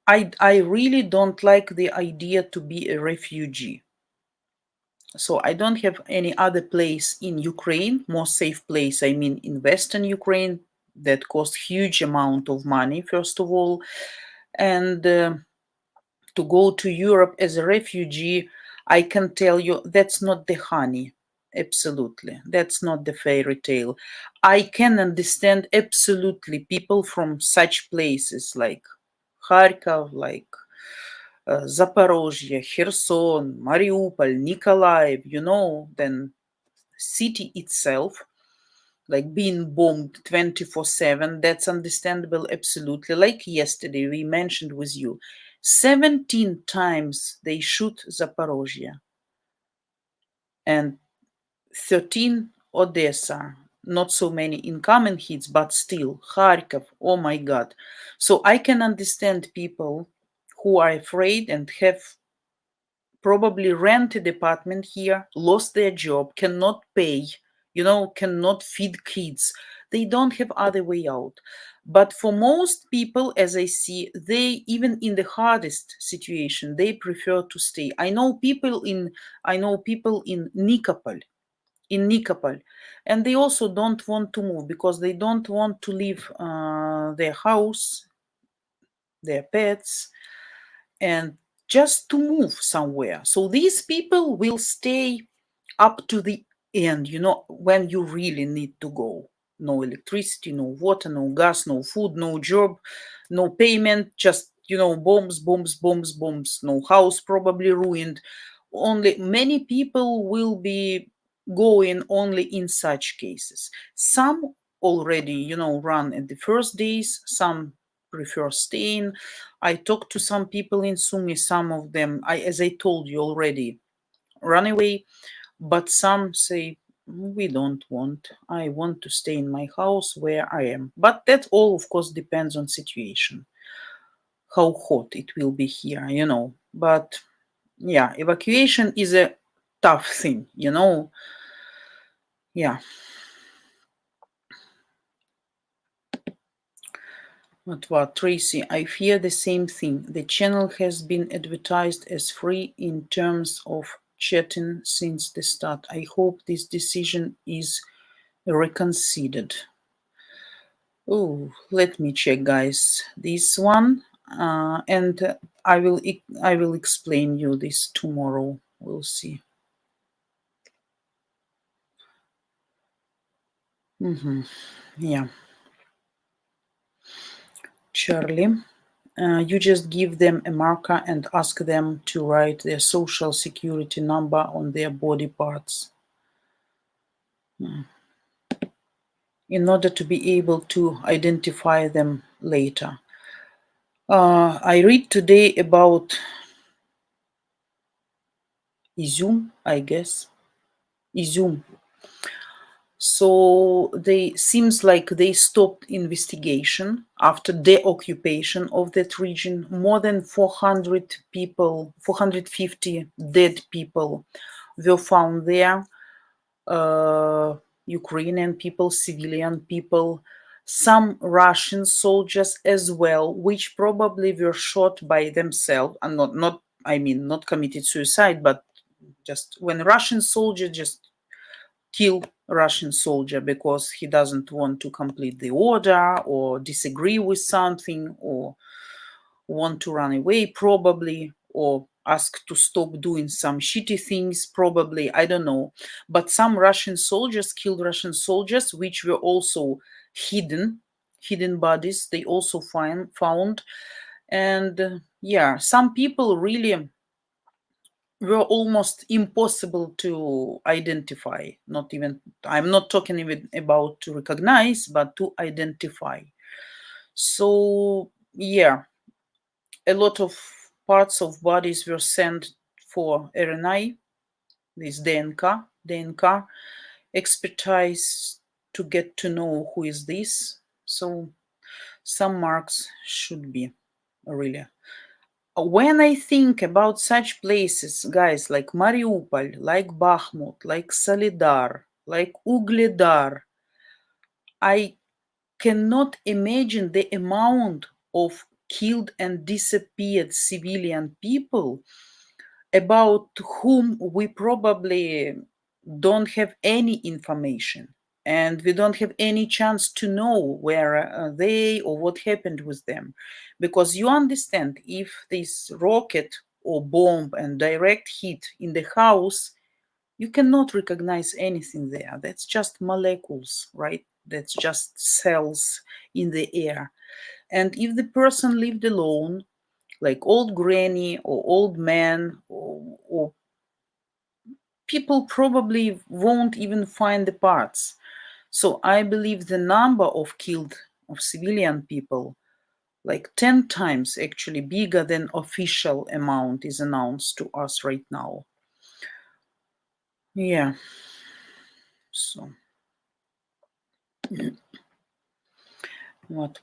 I really don't like the idea to be a refugee. So I don't have any other place in Ukraine, more safe place. I mean, in Western Ukraine, that costs huge amount of money, first of all, and to go to Europe as a refugee, I can tell you that's not the honey. Absolutely. That's not the fairy tale. I can understand absolutely people from such places like Kharkov, like Zaporozhye, Kherson, Mariupol, Nikolaev, then city itself, like being bombed 24/7, that's understandable absolutely. Like yesterday we mentioned with you, 17 times they shoot Zaporozhye and 13 Odessa. Not so many incoming hits, but still Kharkov. Oh my God. So I can understand people who are afraid and have probably rent a apartment here, lost their job, cannot pay, cannot feed kids. They don't have other way out. But for most people, as I see, they, even in the hardest situation, they prefer to stay. I know people in Nikopol, and they also don't want to move because they don't want to leave their house, their pets, and just to move somewhere. So these people will stay up to the end, when you really need to go. No electricity, no water, no gas, no food, no job, no payment, just, bombs, bombs, bombs, bombs. No house probably ruined. Only many people will be going only in such cases. Some already, run at the first days, some prefer staying. I talked to some people in Sumy, some of them, as I told you already, run away, but some say, we don't want. I want to stay in my house where I am. But that all, of course, depends on situation, how hot it will be here. But yeah, evacuation is a tough thing. Yeah. What, Tracy? I fear the same thing. The channel has been advertised as free in terms of chatting since the start. I hope this decision is reconsidered. Oh, let me check, guys. This one, and I will explain you this tomorrow. We'll see. Yeah, Charlie. You just give them a marker and ask them to write their social security number on their body parts in order to be able to identify them later. I read today about Izum, I guess. Izum. So they seems like they stopped investigation after the occupation of that region. More than 400 people, 450 dead people were found there. Ukrainian people, civilian people, some Russian soldiers as well, which probably were shot by themselves and not committed suicide, but just when Russian soldier just kill Russian soldier because he doesn't want to complete the order or disagree with something or want to run away probably or ask to stop doing some shitty things probably, I don't know. But some Russian soldiers killed Russian soldiers, which were also hidden bodies they also found. And yeah, some people really were almost impossible to identify. Not even, I'm not talking even about to recognize, but to identify. So yeah, a lot of parts of bodies were sent for RNA, this DNK expertise, to get to know who is this. So some marks should be really. When I think about such places, guys, like Mariupol, like Bakhmut, like Solidar, like Ugledar, I cannot imagine the amount of killed and disappeared civilian people about whom we probably don't have any information, and we don't have any chance to know where are they or what happened with them. Because you understand, if this rocket or bomb and direct hit in the house, you cannot recognize anything there. That's just molecules, right? That's just cells in the air. And if the person lived alone, like old granny or old man, or people probably won't even find the parts. So I believe the number of killed of civilian people, like 10 times actually bigger than official amount is announced to us right now. Yeah. So what?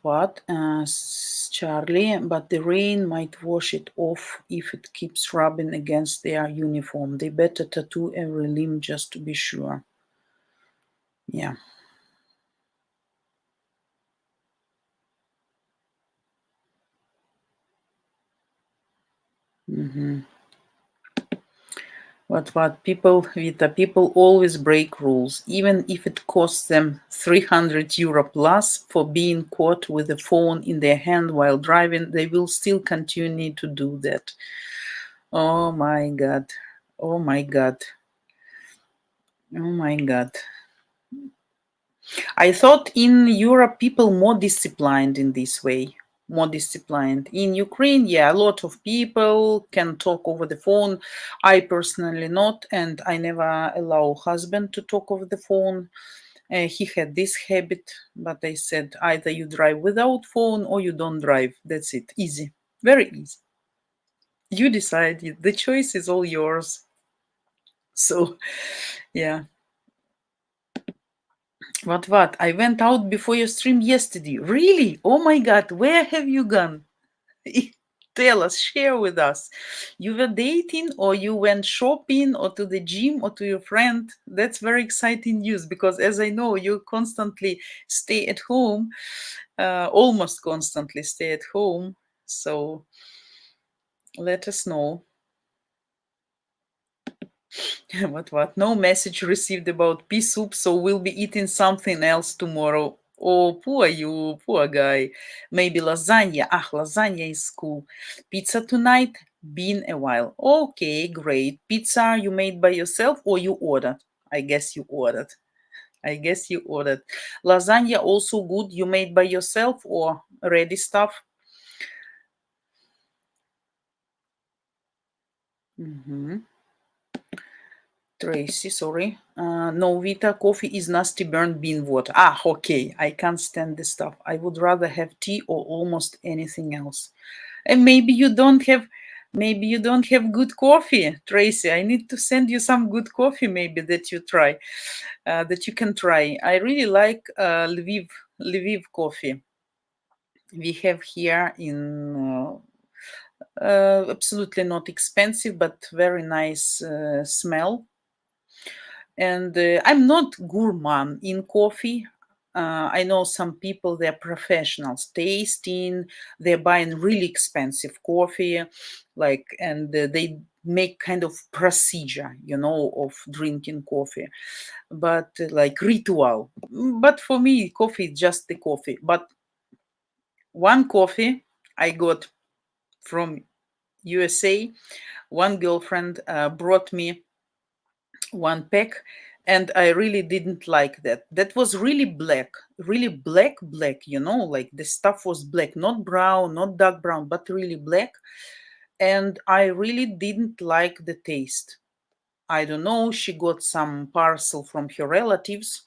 Charlie, but the rain might wash it off if it keeps rubbing against their uniform. They better tattoo every limb just to be sure. Yeah. What people, Vita, people always break rules, even if it costs them 300 euro plus for being caught with a phone in their hand while driving. They will still continue to do that. Oh my God. Oh my God. Oh my God. I thought in Europe people more disciplined in this way. More disciplined. In Ukraine, yeah, a lot of people can talk over the phone. I personally not, and I never allow husband to talk over the phone. He had this habit, but I said either you drive without phone or you don't drive. That's it. Easy. Very easy. You decide. The choice is all yours. So, yeah. What? I went out before your stream yesterday. Really? Oh my God. Where have you gone? Tell us, share with us. You were dating, or you went shopping, or to the gym, or to your friend? That's very exciting news, because as I know, you constantly stay at home, almost constantly stay at home. So let us know. What? No message received about pea soup, so we'll be eating something else tomorrow. Oh, poor you, poor guy. Maybe lasagna. Ah, lasagna is cool. Pizza tonight? Been a while. Okay, great. Pizza you made by yourself or you ordered? I guess you ordered. I guess you ordered. Lasagna also good. You made by yourself or ready stuff? Tracy, sorry. No, Vita, coffee is nasty burnt bean water. Ah, okay. I can't stand this stuff. I would rather have tea or almost anything else. And maybe you don't have Maybe you don't have good coffee, Tracy. I need to send you some good coffee, maybe that you try, that you can try. I really like Lviv coffee. We have here in absolutely not expensive, but very nice smell. And I'm not gourmand in coffee. I know some people, they're professionals tasting, they're buying really expensive coffee, like, and they make kind of procedure, of drinking coffee, but like ritual. But for me, coffee is just the coffee. But one coffee I got from USA, one girlfriend brought me one pack, and I really didn't like that. That was really black, really black, like the stuff was black, not brown, not dark brown, but really black. And I really didn't like the taste. I don't know, she got some parcel from her relatives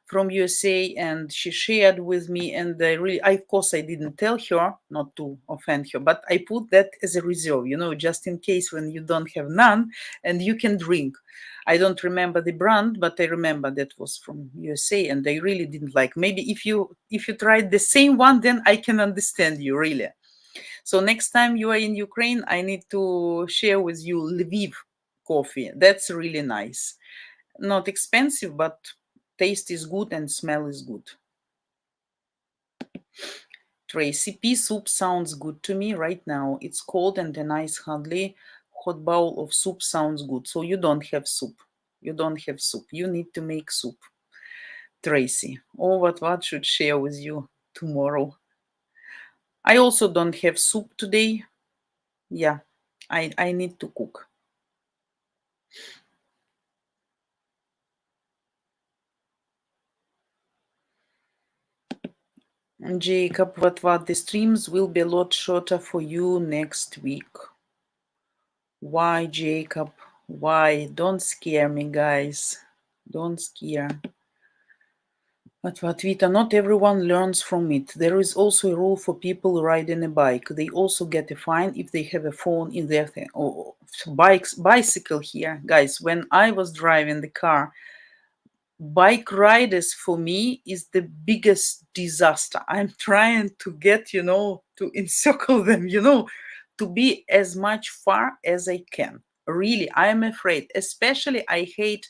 from USA, and she shared with me, and of course I didn't tell her, not to offend her, but I put that as a reserve, just in case when you don't have none and you can drink. I don't remember the brand, but I remember that was from USA, and I really didn't like. Maybe if you tried the same one, then I can understand you, really. So next time you are in Ukraine, I need to share with you Lviv coffee. That's really nice. Not expensive, but taste is good and smell is good. Tracy, pea soup sounds good to me right now. It's cold and a nice hardly hot bowl of soup sounds good. So you don't have soup. You don't have soup. You need to make soup. Tracy, what should share with you tomorrow? I also don't have soup today. Yeah, I need to cook. Jacob, what the streams will be a lot shorter for you next week. Why, Jacob? Why? Don't scare me, guys. Don't scare. But Vita, not everyone learns from it. There is also a rule for people riding a bike. They also get a fine if they have a phone in their thing. Oh, bicycle here, guys. When I was driving the car, bike riders for me is the biggest disaster. I'm trying to get, to encircle them, to be as much far as I can. Really, I'm afraid. Especially, I hate,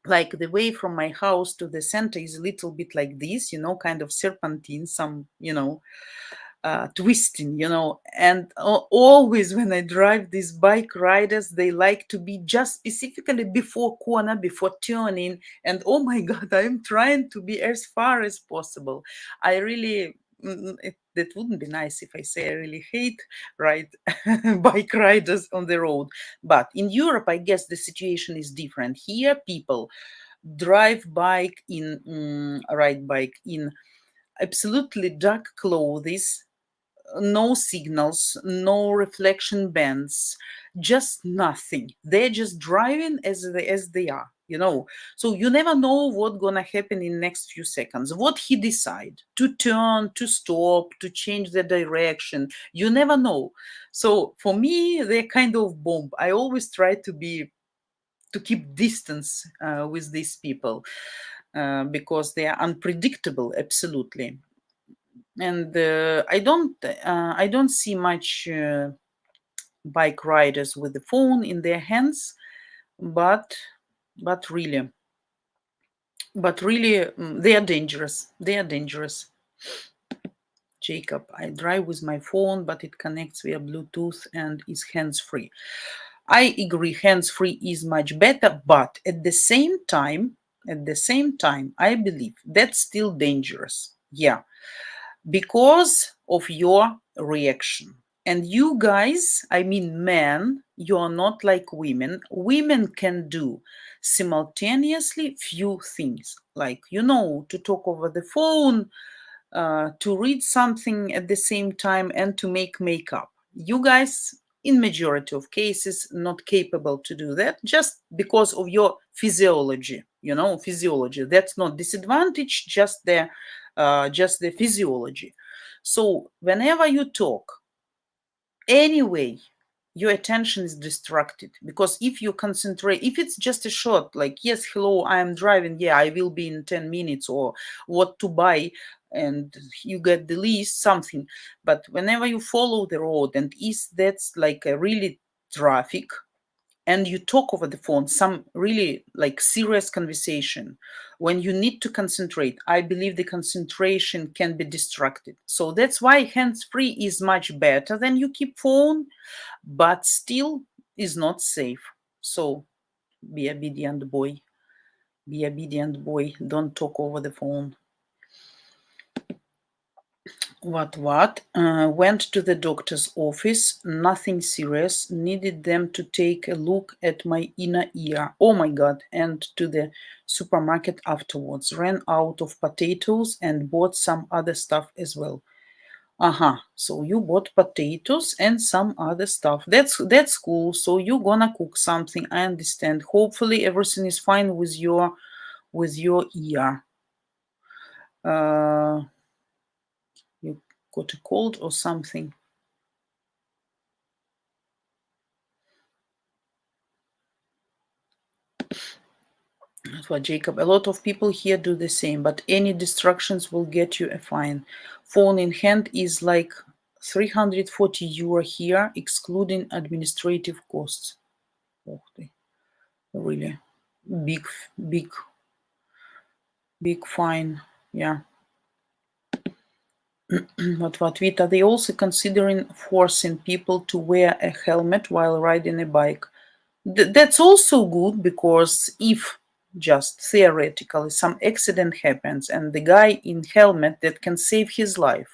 like, the way from my house to the center is a little bit like this, kind of serpentine, some, twisting, and always when I drive these bike riders, they like to be just specifically before corner, before turning, and oh my God, I'm trying to be as far as possible. I really, that wouldn't be nice if I say I really hate bike riders on the road. But in Europe, I guess the situation is different. Here, people ride bike in absolutely dark clothes, no signals, no reflection bands, just nothing. They're just driving as they are, So you never know what's gonna happen in next few seconds. What he decide to turn, to stop, to change the direction. You never know. So for me, they're kind of bomb. I always try to keep distance with these people because they are unpredictable, absolutely. And I don't see much bike riders with the phone in their hands, but really, they are dangerous. They are dangerous. Jacob, I drive with my phone, but it connects via Bluetooth and is hands-free. I agree, hands-free is much better, but at the same time, I believe that's still dangerous. Yeah, because of your reaction. And you guys, I mean men, you are not like women. Women can do simultaneously few things, like, to talk over the phone, to read something at the same time, and to make makeup. You guys, in majority of cases, not capable to do that just because of your physiology. Physiology. That's not disadvantage, just the physiology. So whenever you talk, anyway, your attention is distracted. Because if you concentrate, if it's just a shot, like, yes, hello, I am driving, yeah, I will be in 10 minutes, or what to buy, and you get the list, something. But whenever you follow the road, and is that's like a really traffic, and you talk over the phone, some really like serious conversation, when you need to concentrate, I believe the concentration can be distracted. So that's why hands-free is much better than you keep phone, but still is not safe. So be obedient, boy. Be obedient, boy. Don't talk over the phone. What? Went to the doctor's office, nothing serious, needed them to take a look at my inner ear. Oh my God. And to the supermarket afterwards. Ran out of potatoes and bought some other stuff as well. So you bought potatoes and some other stuff. That's cool. So you're gonna cook something. I understand. Hopefully everything is fine with your ear. You got a cold or something? That's what Jacob. A lot of people here do the same, but any distractions will get you a fine. Phone in hand is like 340 euro here, excluding administrative costs. Oh, really big, big fine. Yeah. But are they also considering forcing people to wear a helmet while riding a bike? That's also good, because if just theoretically some accident happens and the guy in helmet, that can save his life.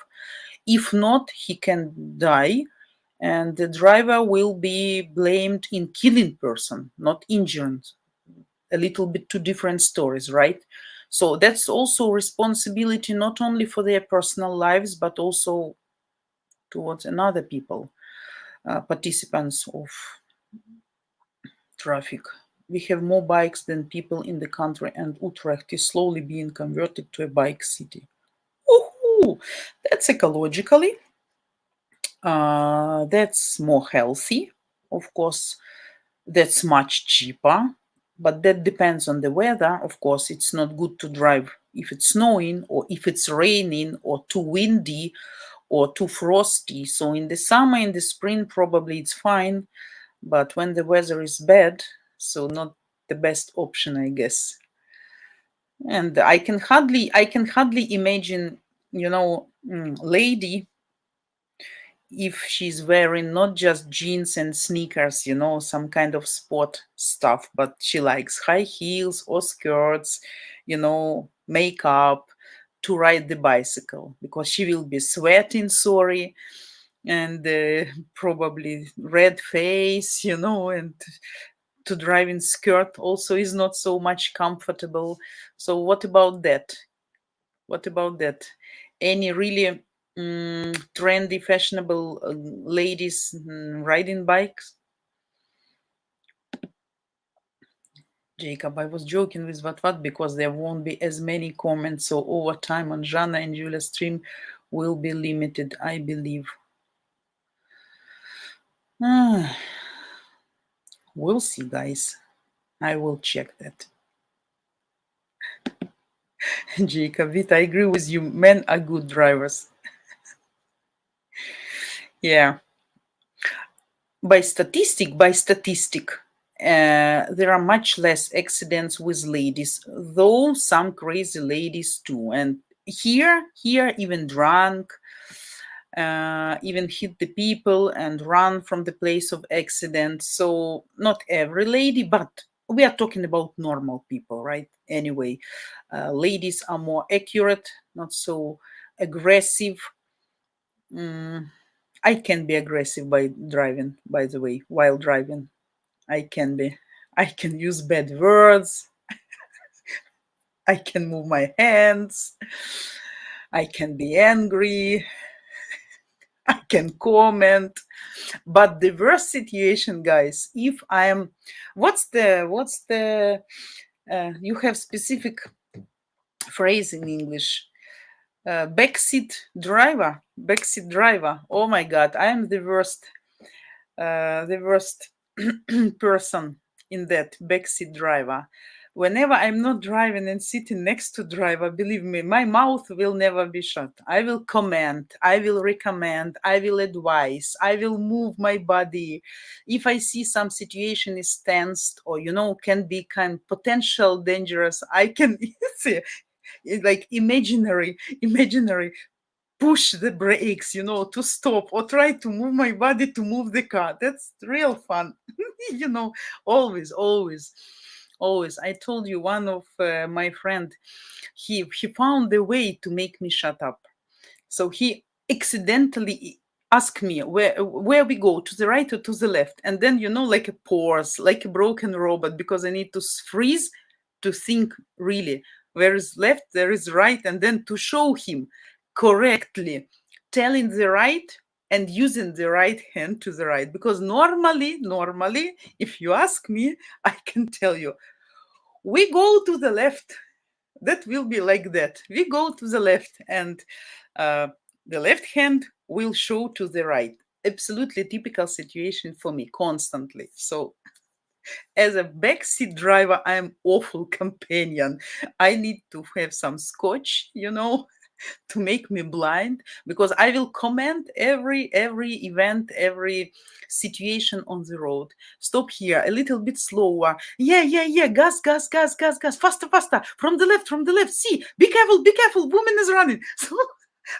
If not, he can die, and the driver will be blamed in killing person, not injuring. A little bit two different stories, right? So that's also responsibility, not only for their personal lives, but also towards another people, participants of traffic. We have more bikes than people in the country, and Utrecht is slowly being converted to a bike city. Woohoo! That's ecologically. That's more healthy. Of course, that's much cheaper, but that depends on the weather. Of course, it's not good to drive if it's snowing, or if it's raining, or too windy, or too frosty. So in the summer, in the spring, probably it's fine, but when the weather is bad, so not the best option, I guess. And I can hardly imagine, lady, if she's wearing not just jeans and sneakers, some kind of sport stuff, but she likes high heels or skirts, makeup, to ride the bicycle, because she will be sweating, sorry, and probably red face, and to drive in skirt also is not so much comfortable. So what about that? Any really trendy, fashionable ladies riding bikes? Jacob, I was joking with what because there won't be as many comments, so over time on Jana and Julia's stream will be limited, I believe. We'll see, guys. I will check that. Jacob, I agree with you. Men are good drivers. Yeah. By statistic, there are much less accidents with ladies, though some crazy ladies too. And here, even drunk, even hit the people and run from the place of accident. So not every lady, but we are talking about normal people, right? Anyway, ladies are more accurate, not so aggressive. I can be aggressive by driving, by the way, while driving. I can use bad words. I can move my hands. I can be angry. I can comment. But the worst situation, guys, if I'm, you have specific phrase in English, backseat driver. Oh my God, I am the worst the worst person in that backseat driver. Whenever I'm not driving and sitting next to driver, believe me, my mouth will never be shut. I will comment, I will recommend, I will advise, I will move my body. If I see some situation is tensed or, can be kind of potential dangerous, I can see like imaginary push the brakes, to stop or try to move my body to move the car. That's real fun. Always, always, always. I told you one of my friend, he found a way to make me shut up. So he accidentally asked me where we go, to the right or to the left, and then like a pause, like a broken robot, because I need to freeze to think really where is left, there is right, and then to show him correctly telling the right and using the right hand to the right. Because normally, if you ask me, I can tell you, we go to the left. That will be like that. We go to the left, and the left hand will show to the right. Absolutely typical situation for me constantly. So as a backseat driver, I'm awful companion. I need to have some scotch, to make me blind, because I will comment every event, every situation on the road. Stop here, a little bit slower. Yeah. Gas, faster. From the left. See, be careful. Woman is running. So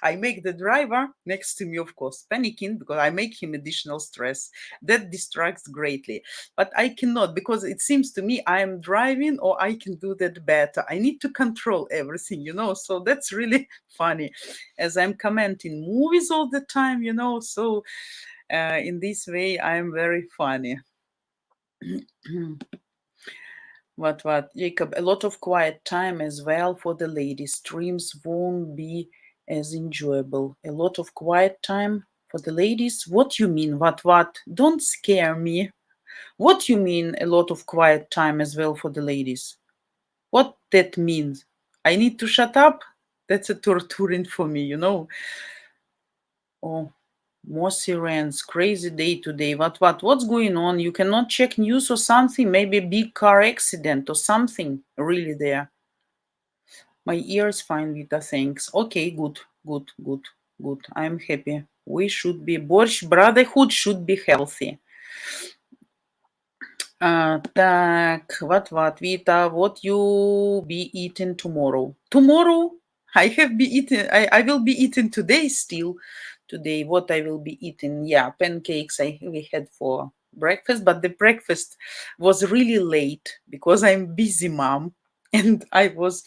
I make the driver next to me, of course, panicking, because I make him additional stress. That distracts greatly. But I cannot, because it seems to me I am driving, or I can do that better. I need to control everything, So that's really funny, as I'm commenting movies all the time, So in this way, I'm very funny. What, Jacob? A lot of quiet time as well for the ladies. Streams won't be as enjoyable. A lot of quiet time for the ladies. What you mean? What? Don't scare me. What you mean a lot of quiet time as well for the ladies? What that means? I need to shut up? That's a torturing for me, Oh, more sirens, crazy day today. What's going on? You cannot check news or something? Maybe a big car accident or something really there. My ear is fine, Vita, thanks. Okay, good. I'm happy. We should be, Борщ Brotherhood should be healthy. Так, what, Vita, what you be eating tomorrow? Tomorrow, I will be eating today still. Today, what I will be eating? Yeah, pancakes we had for breakfast, but the breakfast was really late because I'm busy mom. And I was,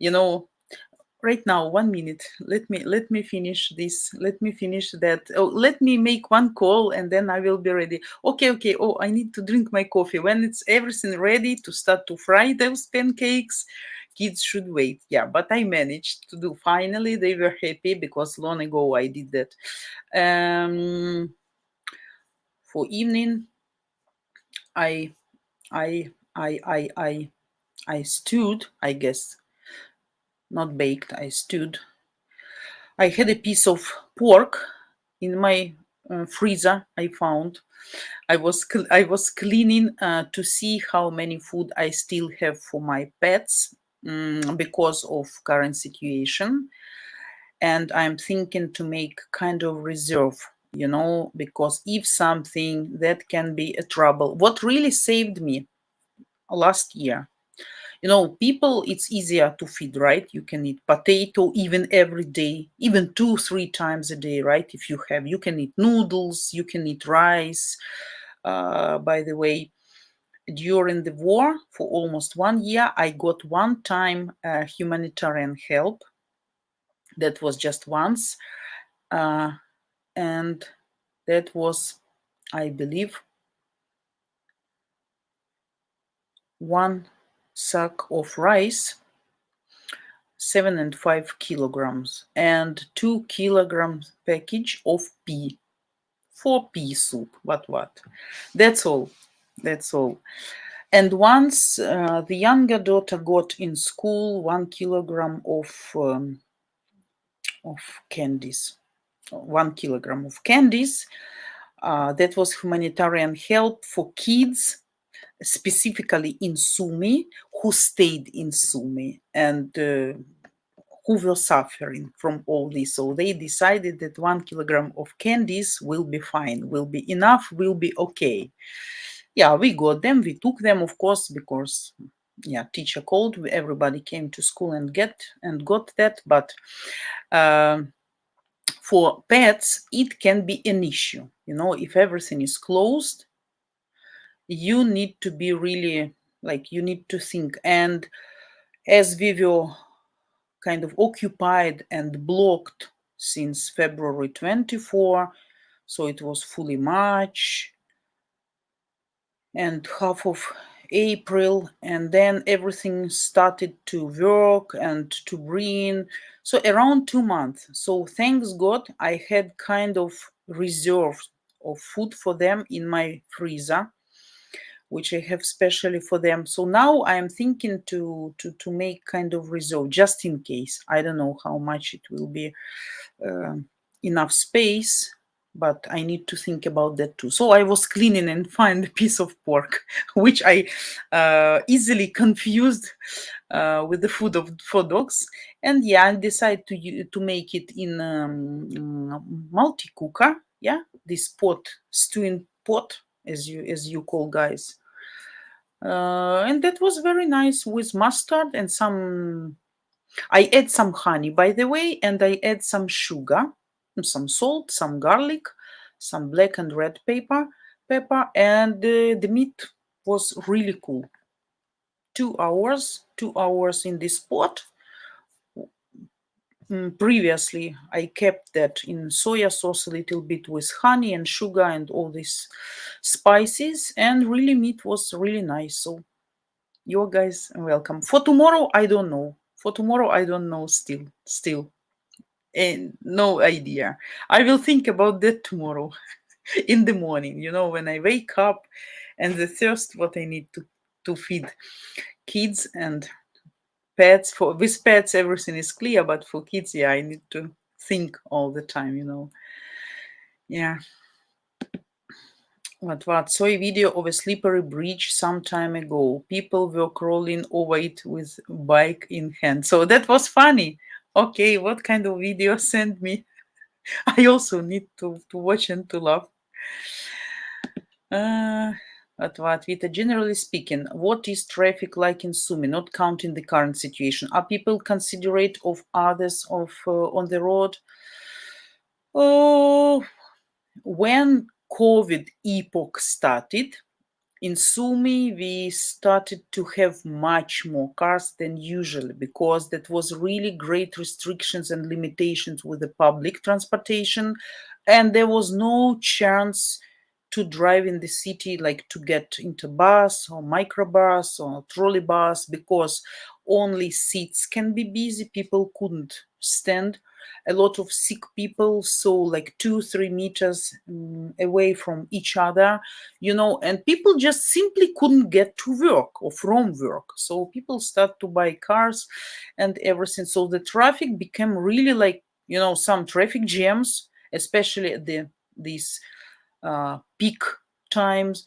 right now, 1 minute. Let me finish this. Let me finish that. Oh, let me make one call and then I will be ready. Okay. Oh, I need to drink my coffee. When it's everything ready to start to fry those pancakes, kids should wait. Yeah, but I managed to do. Finally, they were happy because long ago I did that. For evening, I stewed, I guess. Not baked, I stewed. I had a piece of pork in my freezer. I found. I was cleaning to see how many food I still have for my pets because of current situation, and I'm thinking to make kind of reserve, because if something that can be a trouble. What really saved me last year. People, it's easier to feed, right? You can eat potato even every day, even 2-3 times a day, right? If you can eat noodles, you can eat rice. By the way, during the war for almost 1 year, I got one time humanitarian help. That was just once. And that was, I believe, 1 sack of rice, 7 and 5 kilograms, and 2 kilograms package of pea, 4 pea soup. What? That's all. And once the younger daughter got in school 1 kilogram of candies, 1 kilogram of candies. That was humanitarian help for kids, specifically in Sumy, who stayed in Sumy and who were suffering from all this. So they decided that 1 kilogram of candies will be fine, will be enough, will be okay. Yeah, we got them, we took them, of course, because teacher called, everybody came to school and got that. But for pets, it can be an issue. If everything is closed, you need to be really, you need to think. And as we were kind of occupied and blocked since February 24, so it was fully March and half of April, and then everything started to work and to bring. So around 2 months. So thanks God, I had kind of reserve of food for them in my freezer, which I have specially for them. So now I am thinking to make kind of reserve just in case. I don't know how much it will be enough space, but I need to think about that too. So I was cleaning and find a piece of pork, which I easily confused with the food for dogs. And I decided to make it in multi-cooker. Yeah, this pot, stewing pot, as you call, guys. And that was very nice with mustard and some. I add some honey, by the way, and I add some sugar, some salt, some garlic, some black and red pepper, and the meat was really cool. 2 hours in this pot. Previously, I kept that in soya sauce a little bit with honey and sugar and all these spices, and really meat was really nice. So you guys are welcome. For tomorrow, I don't know. Still. And no idea. I will think about that tomorrow in the morning, when I wake up and the thirst what I need to feed kids and pets. With pets everything is clear, but for kids, I need to think all the time. Yeah. What? Saw a video of a slippery bridge some time ago. People were crawling over it with bike in hand. So that was funny. Okay, what kind of video send me? I also need to watch and to laugh. Vita, generally speaking, what is traffic like in Sumy, not counting the current situation? Are people considerate of others on the road? Oh, when COVID epoch started, in Sumy, we started to have much more cars than usually because that was really great restrictions and limitations with the public transportation. And there was no chance to drive in the city, like to get into bus or microbus or trolley bus, because only seats can be busy. People couldn't stand. A lot of sick people, so like 2-3 meters away from each other, and people just simply couldn't get to work or from work. So people start to buy cars and everything. So the traffic became really like, some traffic jams, especially at these peak times,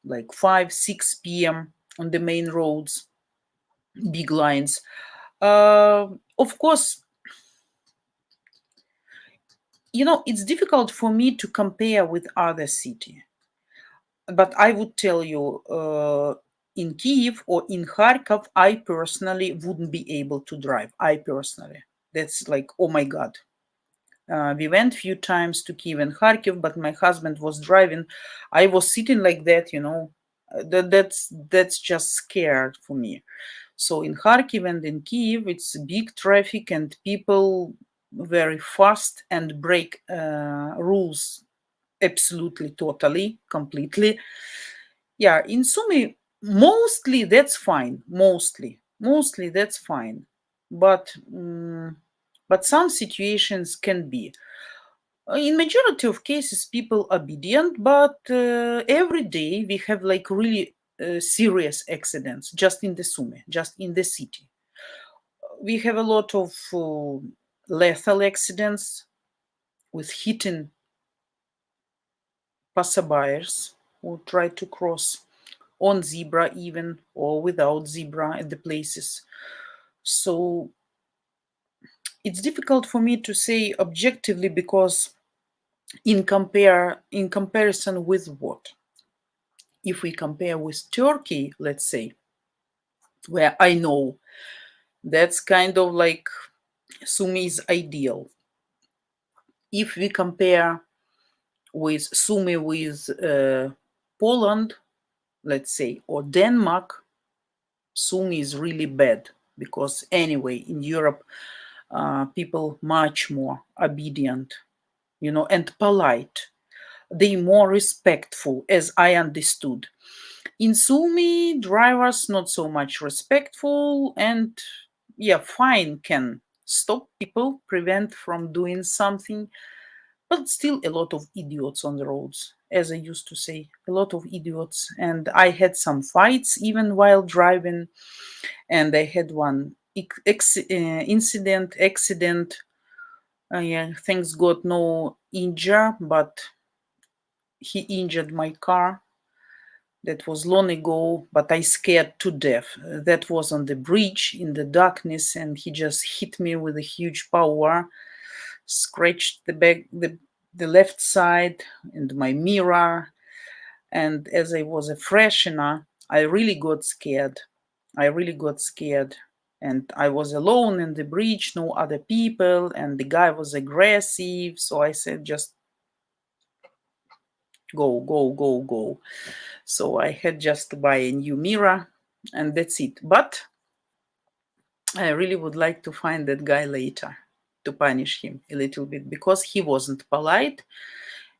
like 5-6 p.m. on the main roads, big lines. Of course, it's difficult for me to compare with other city, but I would tell you, in Kiev or in Kharkov, I personally wouldn't be able to drive. That's like, oh my God. We went a few times to Kiev and Kharkiv, but my husband was driving. I was sitting like that, that's just scared for me. So in Kharkiv and in Kiev, it's big traffic and people very fast and break rules absolutely, totally, completely. Yeah, in Sumy, mostly that's fine. Mostly that's fine. But some situations can be. In majority of cases, people obedient, but every day we have like really serious accidents just in the Sumy, just in the city. We have a lot of lethal accidents with hitting passerbyers who try to cross on zebra even or without zebra at the places. So it's difficult for me to say objectively because in comparison with what? If we compare with Turkey, let's say, where I know that's kind of like Sumi is ideal. If we compare with Sumi with Poland, let's say, or Denmark, Sumi is really bad because anyway, in Europe, people much more obedient, and polite. They more respectful, as I understood. In Sumi, drivers not so much respectful, and yeah, fine can stop people, prevent from doing something, but still a lot of idiots on the roads, as I used to say, a lot of idiots. And I had some fights even while driving, and I had one accident. Yeah, thanks God, no injury, but he injured my car. That was long ago, but I scared to death. That was on the bridge in the darkness, and he just hit me with a huge power, scratched the back, the left side, and my mirror. And as I was a freshener, I really got scared. I really got scared. And I was alone in the bridge, no other people, and the guy was aggressive. So I said, just go, go, go, go. So I had just to buy a new mirror, and that's it. But I really would like to find that guy later to punish him a little bit because he wasn't polite,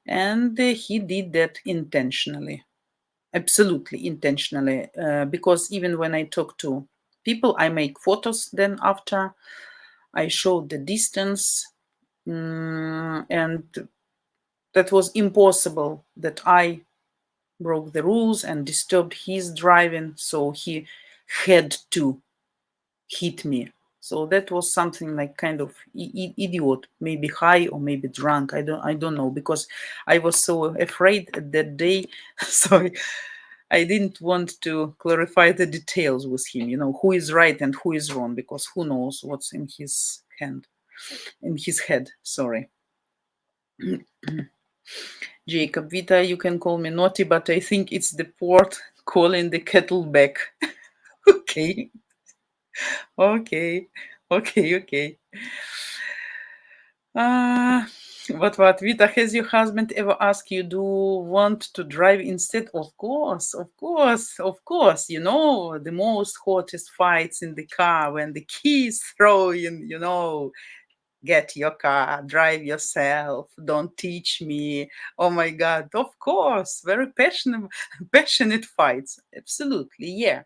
and he did that intentionally, absolutely intentionally. Because even when I talk to people, I make photos. Then after I showed the distance, and that was impossible that I broke the rules and disturbed his driving, so he had to hit me. So that was something like kind of idiot, maybe high or maybe drunk. I don't know, because I was so afraid at that day. So I didn't want to clarify the details with him, who is right and who is wrong, because who knows what's in his head. Sorry. Jacob Vita, you can call me naughty, but I think it's the port calling the kettle back. Okay. Okay. What, Vita, has your husband ever asked you, do want to drive instead? Of course. The most hottest fights in the car when the keys throw in, get your car, drive yourself, don't teach me. Oh my God, of course, very passionate fights. Absolutely, yeah.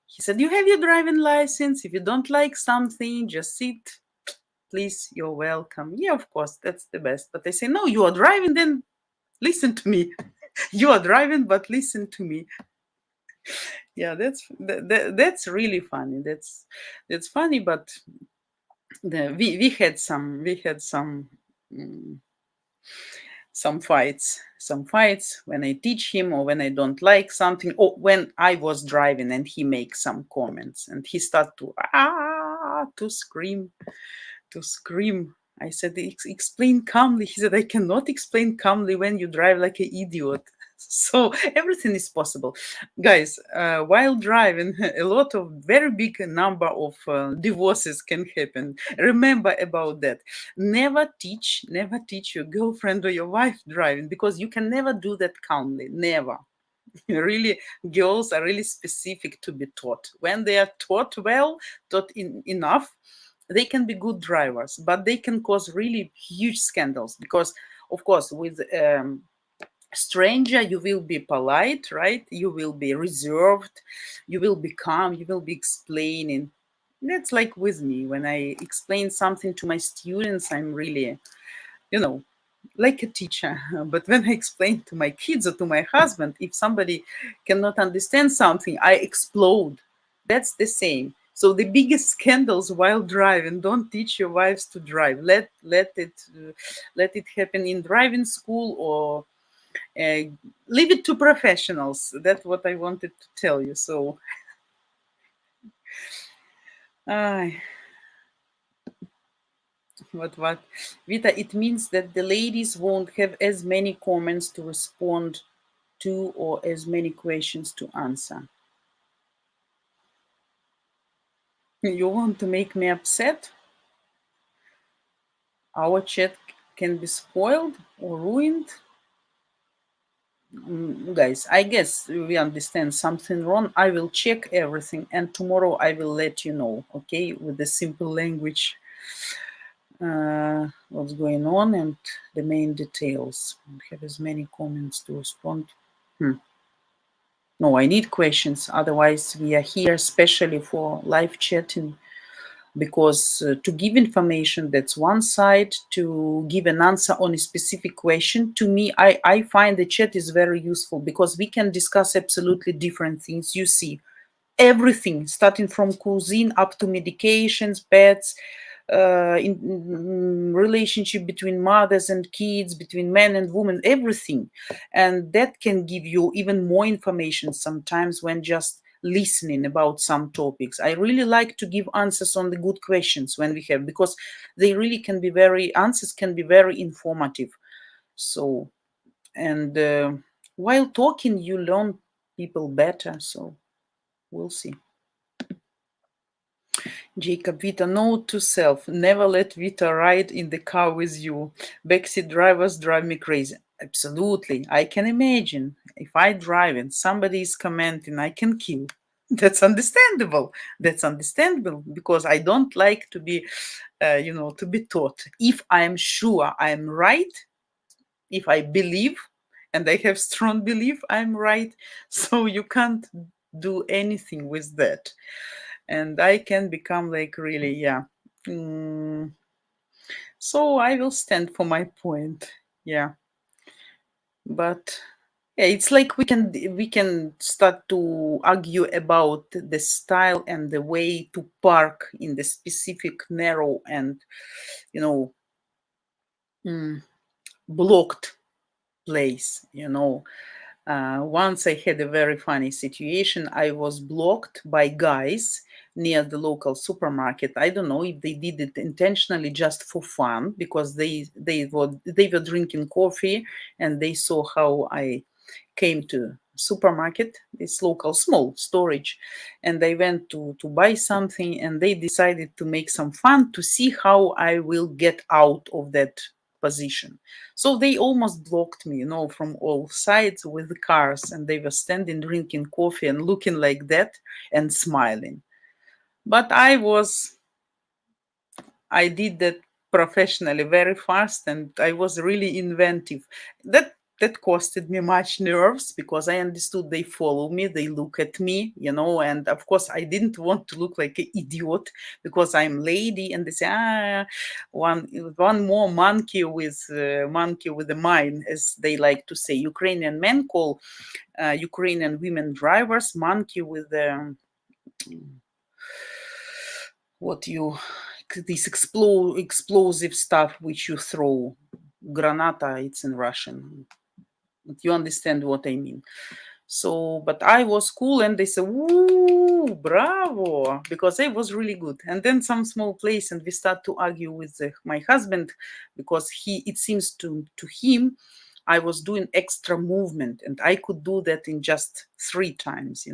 He said, you have your driving license. If you don't like something, just sit. Please, you're welcome. Yeah, of course, that's the best. But I say, no, you are driving, then listen to me. You are driving, but listen to me. Yeah, that's really funny. That's funny, but we had some fights when I teach him, or when I don't like something, or when I was driving and he makes some comments and he started to scream. I said, explain calmly. He said, I cannot explain calmly when you drive like an idiot. So everything is possible, guys. While driving, a lot of very big number of divorces can happen. Remember about that. Never teach your girlfriend or your wife driving, because you can never do that calmly. Never. Really, girls are really specific to be taught. When they are taught well, enough, they can be good drivers, but they can cause really huge scandals, because of course with stranger you will be polite, right? You will be reserved, you will be calm, you will be explaining. That's like with me. When I explain something to my students, I'm really, like a teacher. But when I explain to my kids or to my husband, if somebody cannot understand something, I explode. That's the same. So the biggest scandals while driving, don't teach your wives to drive. Let it happen in driving school, or Leave it to professionals. That's what I wanted to tell you. So, what? Vita, it means that the ladies won't have as many comments to respond to or as many questions to answer. You want to make me upset? Our chat can be spoiled or ruined? Guys, I guess we understand something wrong. I will check everything and tomorrow I will let you know, okay, with the simple language, what's going on and the main details. We have as many comments to respond. No, I need questions. Otherwise, we are here especially for live chatting, because to give information, that's one side. To give an answer on a specific question, to me, I find the chat is very useful because we can discuss absolutely different things. You see, everything starting from cuisine up to medications, pets, in relationship between mothers and kids, between men and women, everything. And that can give you even more information sometimes when just listening about some topics. I really like to give answers on the good questions when we have, because they really can be answers can be very informative. So, and while talking, you learn people better. So we'll see. Jacob, Vita, note to self, never let Vita ride in the car with you. Backseat drivers drive me crazy. Absolutely. I can imagine if I drive and somebody is commenting, I can kill. That's understandable. That's understandable because I don't like to be, to be taught. If I'm sure I'm right, if I believe, and I have strong belief I'm right, so you can't do anything with that. And I can become like really, yeah. So I will stand for my point, yeah. But yeah, it's like we can start to argue about the style and the way to park in the specific narrow and blocked place. Once I had a very funny situation. I was blocked by guys near the local supermarket. I don't know if they did it intentionally just for fun, because they were drinking coffee and they saw how I came to supermarket, this local small storage, and they went to buy something, and they decided to make some fun to see how I will get out of that position. So they almost blocked me, from all sides with the cars, and they were standing drinking coffee and looking like that and smiling. But I did that professionally very fast, and I was really inventive. That costed me much nerves because I understood they follow me, they look at me, and of course I didn't want to look like an idiot because I'm lady, and they say, one more monkey with a mind, as they like to say. Ukrainian men call Ukrainian women drivers monkey with this explosive stuff which you throw. Granata, it's in Russian. But you understand what I mean. So, but I was cool, and they said, "Ooh, bravo," because I was really good. And then some small place, and we start to argue with my husband because it seems to him, I was doing extra movement, and I could do that in just 3 times.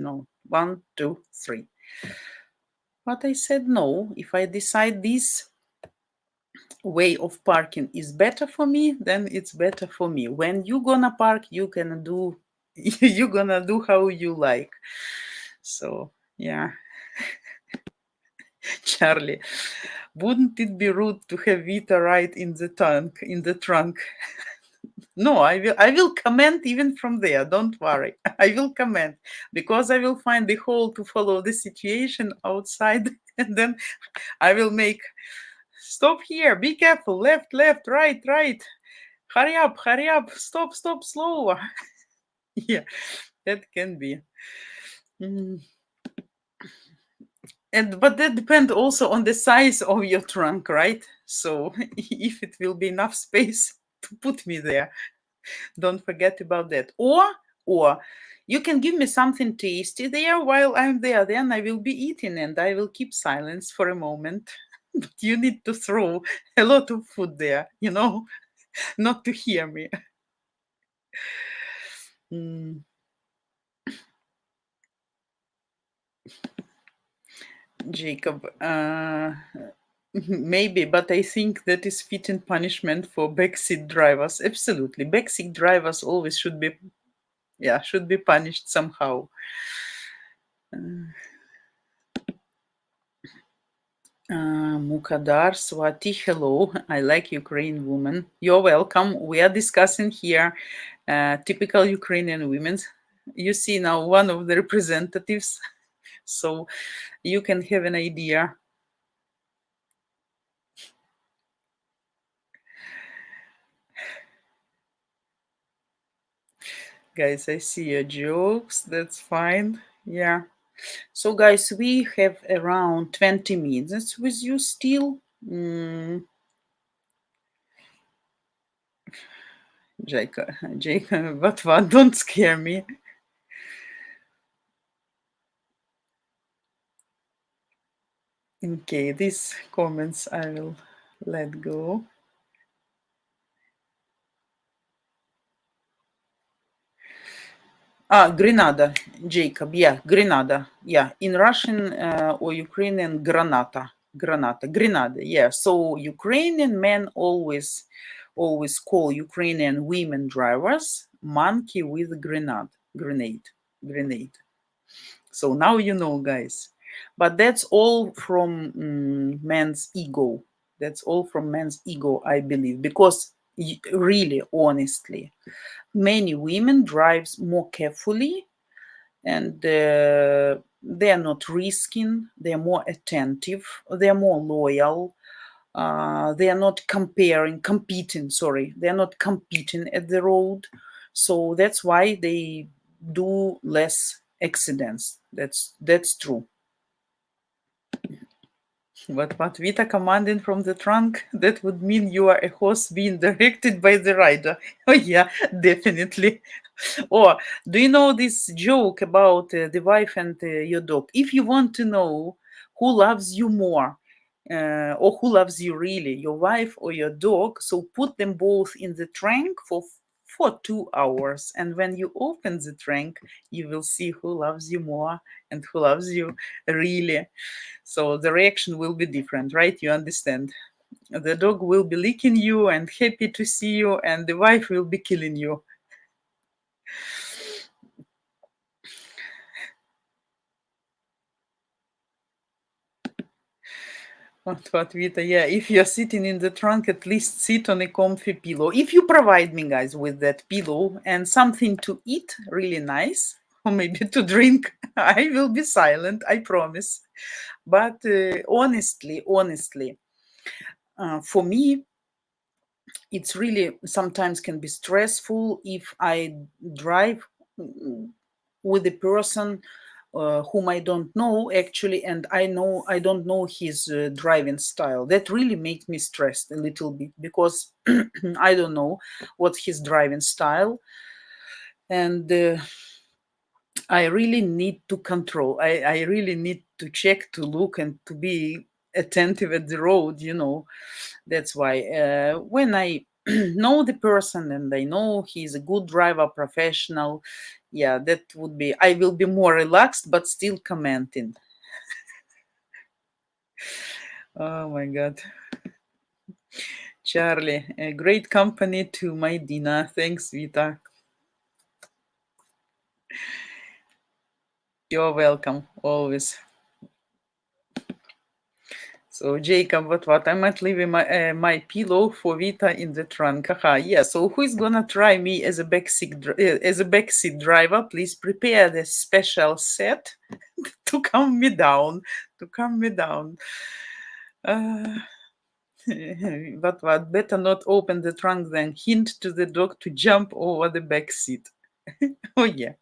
1, 2, 3. But I said no. If I decide this way of parking is better for me, then it's better for me. When you gonna park, you're gonna do how you like. So yeah. Charlie, wouldn't it be rude to have Vita ride in the trunk? No, I will comment even from there. Don't worry. I will comment because I will find the hole to follow the situation outside, and then I will make stop here, be careful, left, right, hurry up, stop, slower. Yeah, that can be. But that depends also on the size of your trunk, right? So if it will be enough space to put me there, Don't forget about that. Or you can give me something tasty there while I'm there. Then I will be eating and I will keep silence for a moment. But you need to throw a lot of food there, not to hear me. Mm. Jacob, maybe, but I think that is fitting punishment for backseat drivers. Absolutely. Backseat drivers always should be punished somehow. Mukadar Swati, hello. I like Ukrainian woman. You're welcome. We are discussing here typical Ukrainian women. You see now one of the representatives, so you can have an idea. Guys, I see your jokes. That's fine. Yeah. So, guys, we have around 20 minutes with you still. Jacob, what? Don't scare me. Okay, these comments I will let go. Grenada, Jacob. Yeah, Grenada. Yeah, in Russian or Ukrainian, Granata. Grenada. Yeah. So Ukrainian men always call Ukrainian women drivers monkey with grenade. So now you know, guys. But that's all from man's ego. That's all from man's ego, I believe, because really, honestly, many women drives more carefully and they are not risking, they are more attentive, they are more loyal, they are not competing, they are not competing at the road. So that's why they do less accidents. That's true. What Vita commanding from the trunk? That would mean you are a horse being directed by the rider. Oh yeah, definitely. Or do you know this joke about the wife and your dog? If you want to know who loves you more, or who loves you really, your wife or your dog, so put them both in the trunk for 2 hours, and when you open the trunk, you will see who loves you more and who loves you really. So the reaction will be different, right? You understand? The dog will be licking you and happy to see you, and the wife will be killing you. What, Vita? Yeah, if you're sitting in the trunk, at least sit on a comfy pillow. If you provide me, guys, with that pillow and something to eat, really nice, or maybe to drink, I will be silent, I promise. But honestly, for me, it's really sometimes can be stressful if I drive with a person whom I don't know actually, and I don't know his driving style. That really makes me stressed a little bit because I don't know what's his driving style, and I really need to control. I really need to check, to look, and to be attentive at the road. That's why when I know the person and I know he's a good driver, professional, yeah, that would be, I will be more relaxed, but still commenting. Oh my God. Charlie, a great company to my Dina. Thanks, Vita. You're welcome, always. So Jacob, what? I might leave my pillow for Vita in the trunk. Haha, yeah. So who is gonna try me as a backseat driver? Please prepare the special set to calm me down. What? Better not open the trunk than hint to the dog to jump over the back seat. Oh yeah.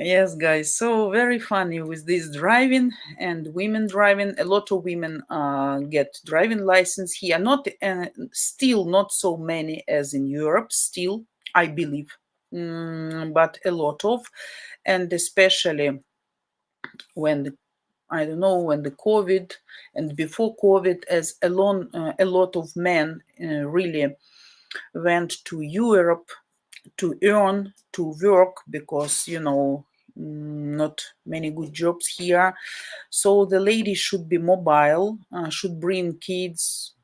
Yes, guys. So very funny with this driving and women driving. A lot of women get driving license here. Not still not so many as in Europe. Still, I believe, but a lot of, and especially when I don't know when the COVID and before COVID, as a lot of men really went to Europe to earn, to work, because not many good jobs here. So the lady should be mobile, should bring kids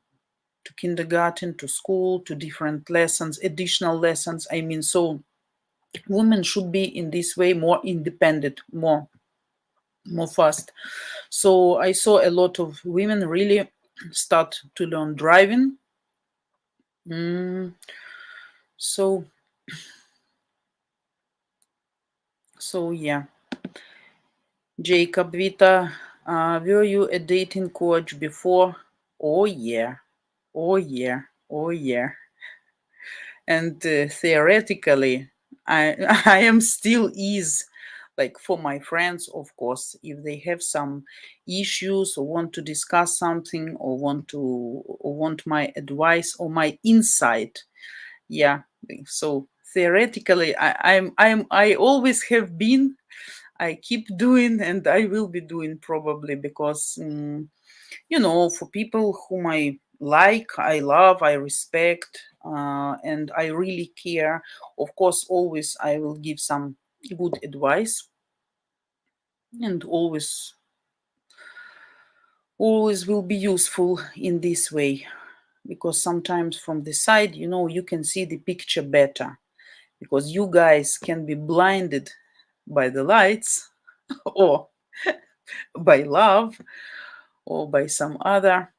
to kindergarten, to school, to different lessons, additional lessons. I mean, so women should be in this way more independent, more fast. So I saw a lot of women really start to learn driving. Mm, so yeah. Jacob Vita, were you a dating coach before? Oh yeah, oh yeah, oh yeah. And theoretically, I I am still is, like, for my friends, of course, if they have some issues or want to discuss something or want my advice or my insight. Yeah. So theoretically, I always have been, I keep doing, and I will be doing probably, because for people whom I like, I love, I respect, and I really care. Of course, always I will give some good advice, and always will be useful in this way, because sometimes from the side, you can see the picture better, because you guys can be blinded by the lights or by love or by some other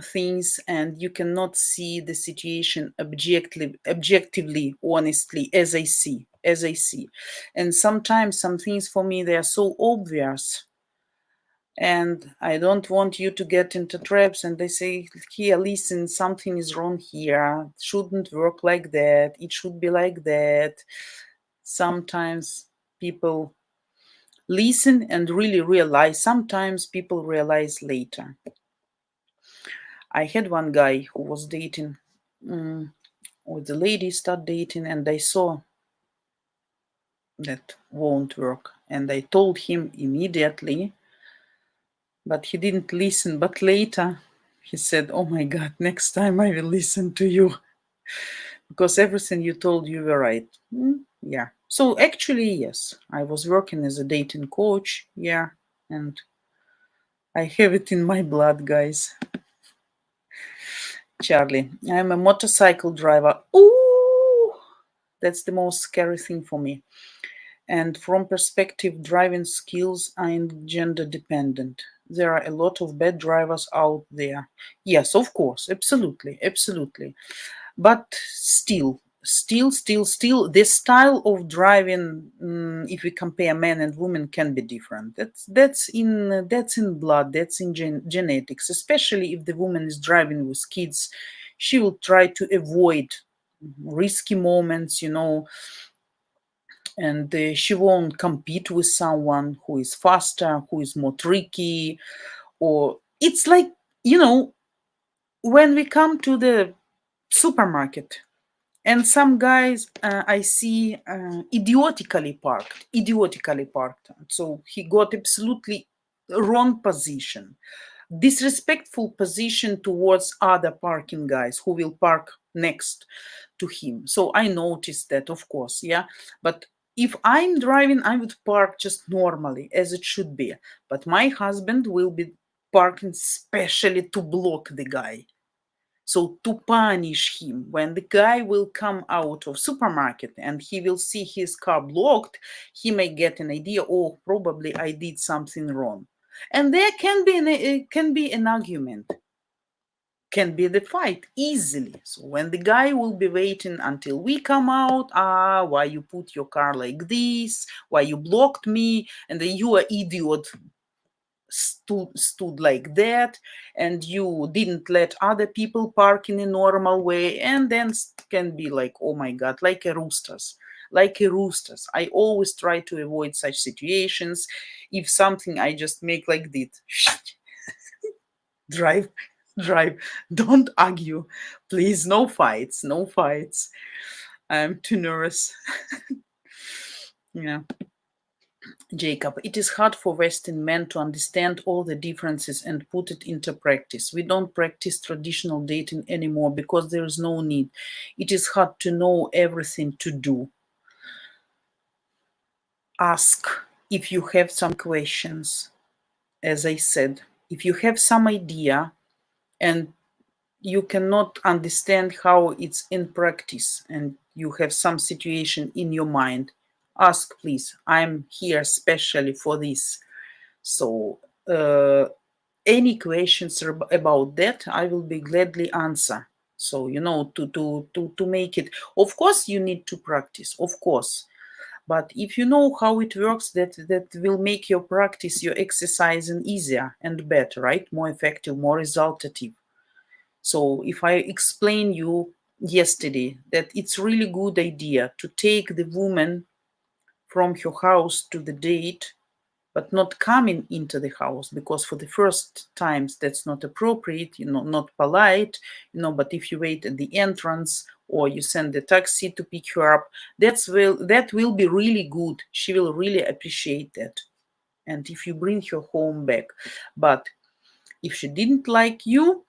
things, and you cannot see the situation objectively, honestly, as I see. And sometimes some things for me, they are so obvious, and I don't want you to get into traps, and they say, here, listen, something is wrong here, it shouldn't work like that, it should be like that. Sometimes people listen and really realize, sometimes people realize later. I had one guy who was dating with the lady, start dating, and I saw that won't work. And I told him immediately, but he didn't listen. But later he said, oh my God, next time I will listen to you, because everything you told, you were right. Yeah. So actually, yes, I was working as a dating coach. Yeah. And I have it in my blood, guys. Charlie, I'm a motorcycle driver. Ooh, that's the most scary thing for me. And from perspective, driving skills are gender dependent. There are a lot of bad drivers out there. Yes, of course, absolutely, absolutely. But still, the style of driving, if we compare men and women, can be different. That's in blood, that's in genetics. Especially if the woman is driving with kids, she will try to avoid risky moments, and she won't compete with someone who is faster, who is more tricky. Or it's like, when we come to the supermarket, and some guys I see idiotically parked. So he got absolutely wrong position, disrespectful position towards other parking guys who will park next to him. So I noticed that, of course, yeah. But if I'm driving, I would park just normally as it should be. But my husband will be parking specially to block the guy. So to punish him, when the guy will come out of supermarket and he will see his car blocked, he may get an idea, oh, probably I did something wrong. And there can be an argument, can be the fight easily. So when the guy will be waiting until we come out, why you put your car like this, why you blocked me, and then you are idiot, stood like that, and you didn't let other people park in a normal way, and then can be like, oh my God, like a roosters. like a roosters. I always try to avoid such situations. If something, I just make like this. Drive, drive. Don't argue. Please, no fights, no fights. I'm too nervous. Yeah. Jacob, it is hard for Western men to understand all the differences and put it into practice. We don't practice traditional dating anymore because there is no need. It is hard to know everything to do. Ask if you have some questions. As I said, if you have some idea and you cannot understand how it's in practice and you have some situation in your mind, ask please. I'm here specially for this. So any questions about that, I will be gladly answer. So to make it, of course you need to practice, of course. But if you know how it works, that will make your practice, your exercising easier and better, right? More effective, more resultative. So if I explain you yesterday that it's really good idea to take the woman from her house to the date, but not coming into the house, because for the first times that's not appropriate, not polite, but if you wait at the entrance or you send the taxi to pick her up, that will be really good. She will really appreciate that. And if you bring her home back, but if she didn't like you,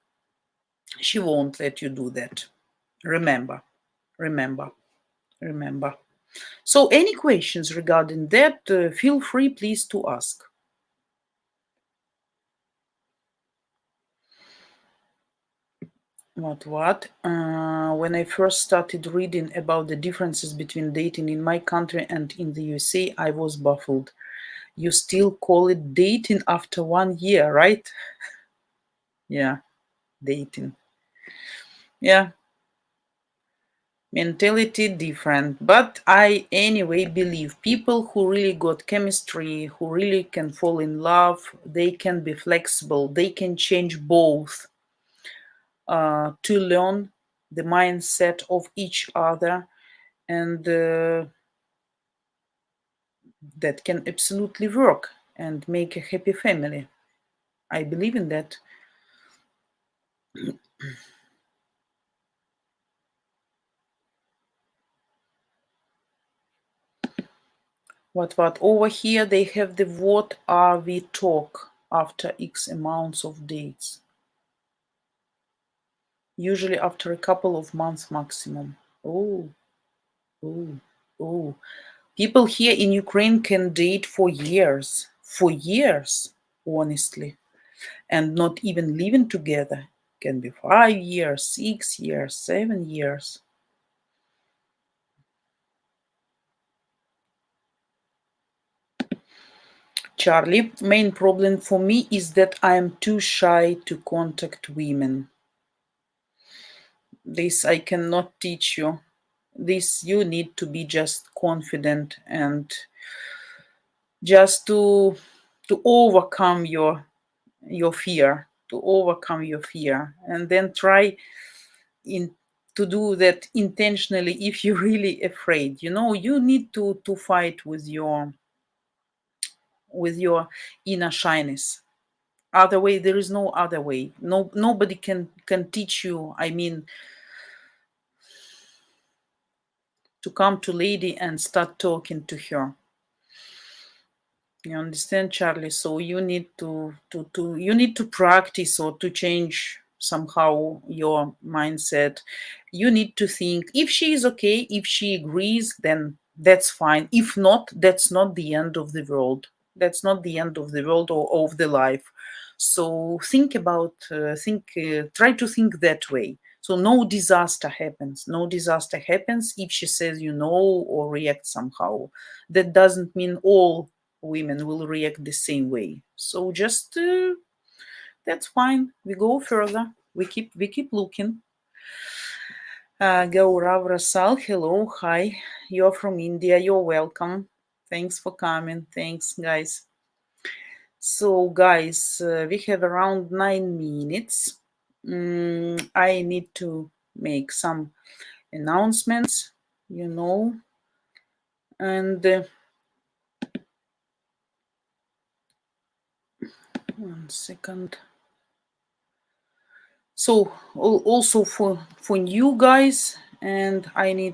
she won't let you do that. Remember, remember, remember. So any questions regarding that, feel free please to ask. When I first started reading about the differences between dating in my country and in the USA, I was baffled. You still call it dating after 1 year, right? Yeah, dating. Yeah, mentality different. But I anyway believe people who really got chemistry, who really can fall in love, they can be flexible, they can change both. To learn the mindset of each other, and that can absolutely work and make a happy family. I believe in that. What over here they have the what are we talk after X amounts of dates, usually after a couple of months maximum. Oh, oh, oh. People here in Ukraine can date for years, honestly, and not even living together. Can be 5 years, 6 years, 7 years. Charlie, main problem for me is that I am too shy to contact women. This I cannot teach you. This you need to be just confident and just to overcome your fear, and then try to do that intentionally if you're really afraid. You need to fight with your inner shyness. Other way, there is no other way. Nobody can teach you, I mean, to come to lady and start talking to her. You understand, Charlie? So you need to practice or to change somehow your mindset. You need to think if she is okay, if she agrees, then that's fine. If not, that's not the end of the world. That's not the end of the world or of the life. So try to think that way. So no disaster happens. No disaster happens if she says or react somehow. That doesn't mean all women will react the same way. So just that's fine. We go further. We keep looking. Gaurav Rasal, hello, hi. You're from India. You're welcome. Thanks for coming. Thanks, guys. So, guys, we have around 9 minutes. I need to make some announcements. And 1 second. So also for new guys, and I need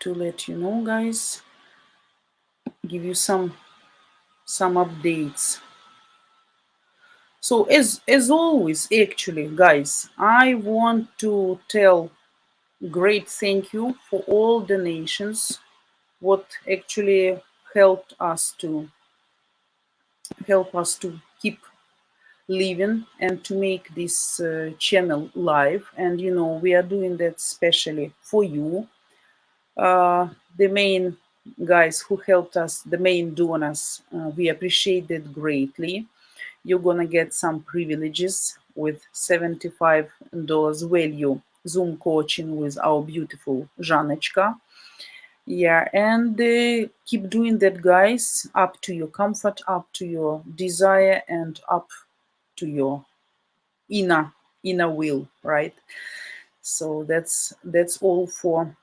to let you know, guys, give you some updates. So as always, actually, guys, I want to tell great thank you for all donations, what actually helped us to keep living and to make this channel live. And we are doing that especially for you, the main guys who helped us, the main donors. We appreciate that greatly. You're gonna get some privileges with $75 value Zoom coaching with our beautiful Janechka. Yeah, and keep doing that, guys, up to your comfort, up to your desire, and up to your inner will, right? So that's all for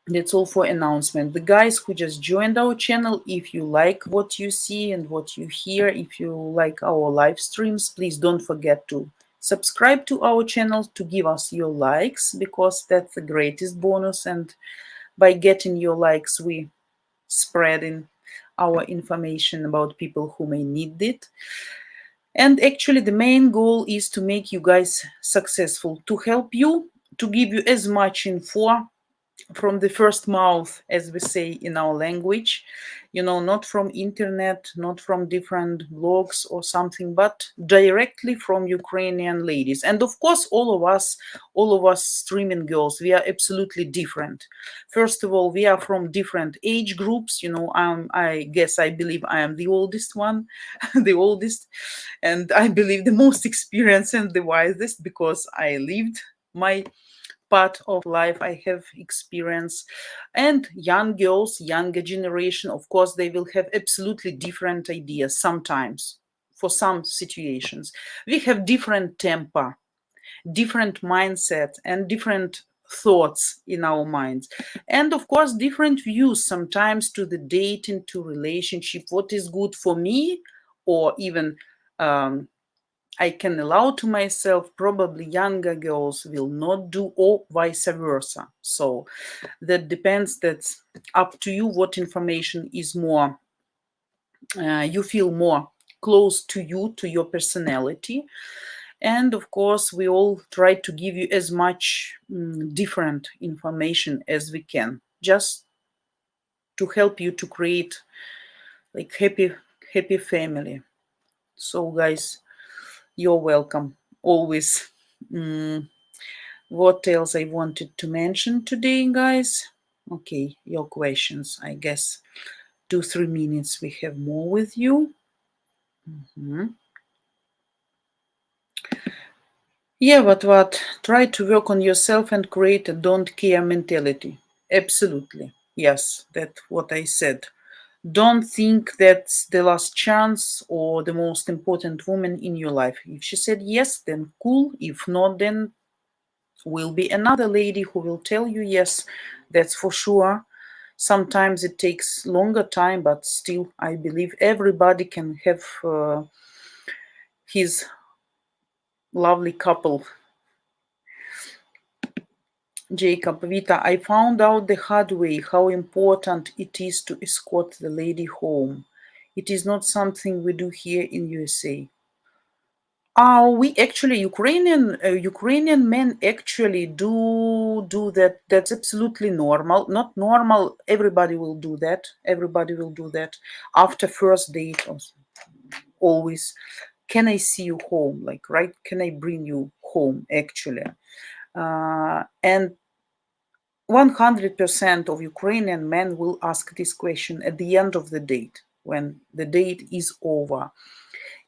announcement. The guys who just joined our channel, if you like what you see and what you hear, if you like our live streams, please don't forget to subscribe to our channel, to give us your likes, because that's the greatest bonus. And by getting your likes, we spreading our information about people who may need it. And actually the main goal is to make you guys successful, to help you, to give you as much info from the first mouth, as we say in our language, not from internet, not from different blogs or something, but directly from Ukrainian ladies. And of course, all of us streaming girls, we are absolutely different. First of all, we are from different age groups. I believe I am the oldest one, the oldest, and I believe the most experienced and the wisest, because I lived my part of life. I have experience. And young girls, younger generation, of course, they will have absolutely different ideas sometimes. For some situations we have different temper, different mindset, and different thoughts in our minds, and of course different views sometimes to the dating, to relationship, what is good for me, or even I can allow to myself, probably younger girls will not do, or vice versa. So that depends, that's up to you what information is more, you feel more close to you, to your personality. And of course, we all try to give you as much different information as we can, just to help you to create like happy family. So guys, you're welcome always. What else I wanted to mention today, guys? Okay, your questions. I guess 2-3 minutes we have more with you. Yeah, but what? Try to work on yourself and create a don't care mentality. Absolutely. Yes, that's what I said. Don't think that's the last chance or the most important woman in your life. If she said yes, then cool. If not, then will be another lady who will tell you yes, that's for sure. Sometimes it takes longer time, but still I believe everybody can have his lovely couple. Jacob, Vita, I found out the hard way how important it is to escort the lady home. It is not something we do here in USA. We actually Ukrainian men actually do that. That's absolutely normal. Not normal. Everybody will do that. Everybody will do that after first date. Always, can I see you home? Like, right? Can I bring you home? Actually, and 100% of Ukrainian men will ask this question at the end of the date, when the date is over.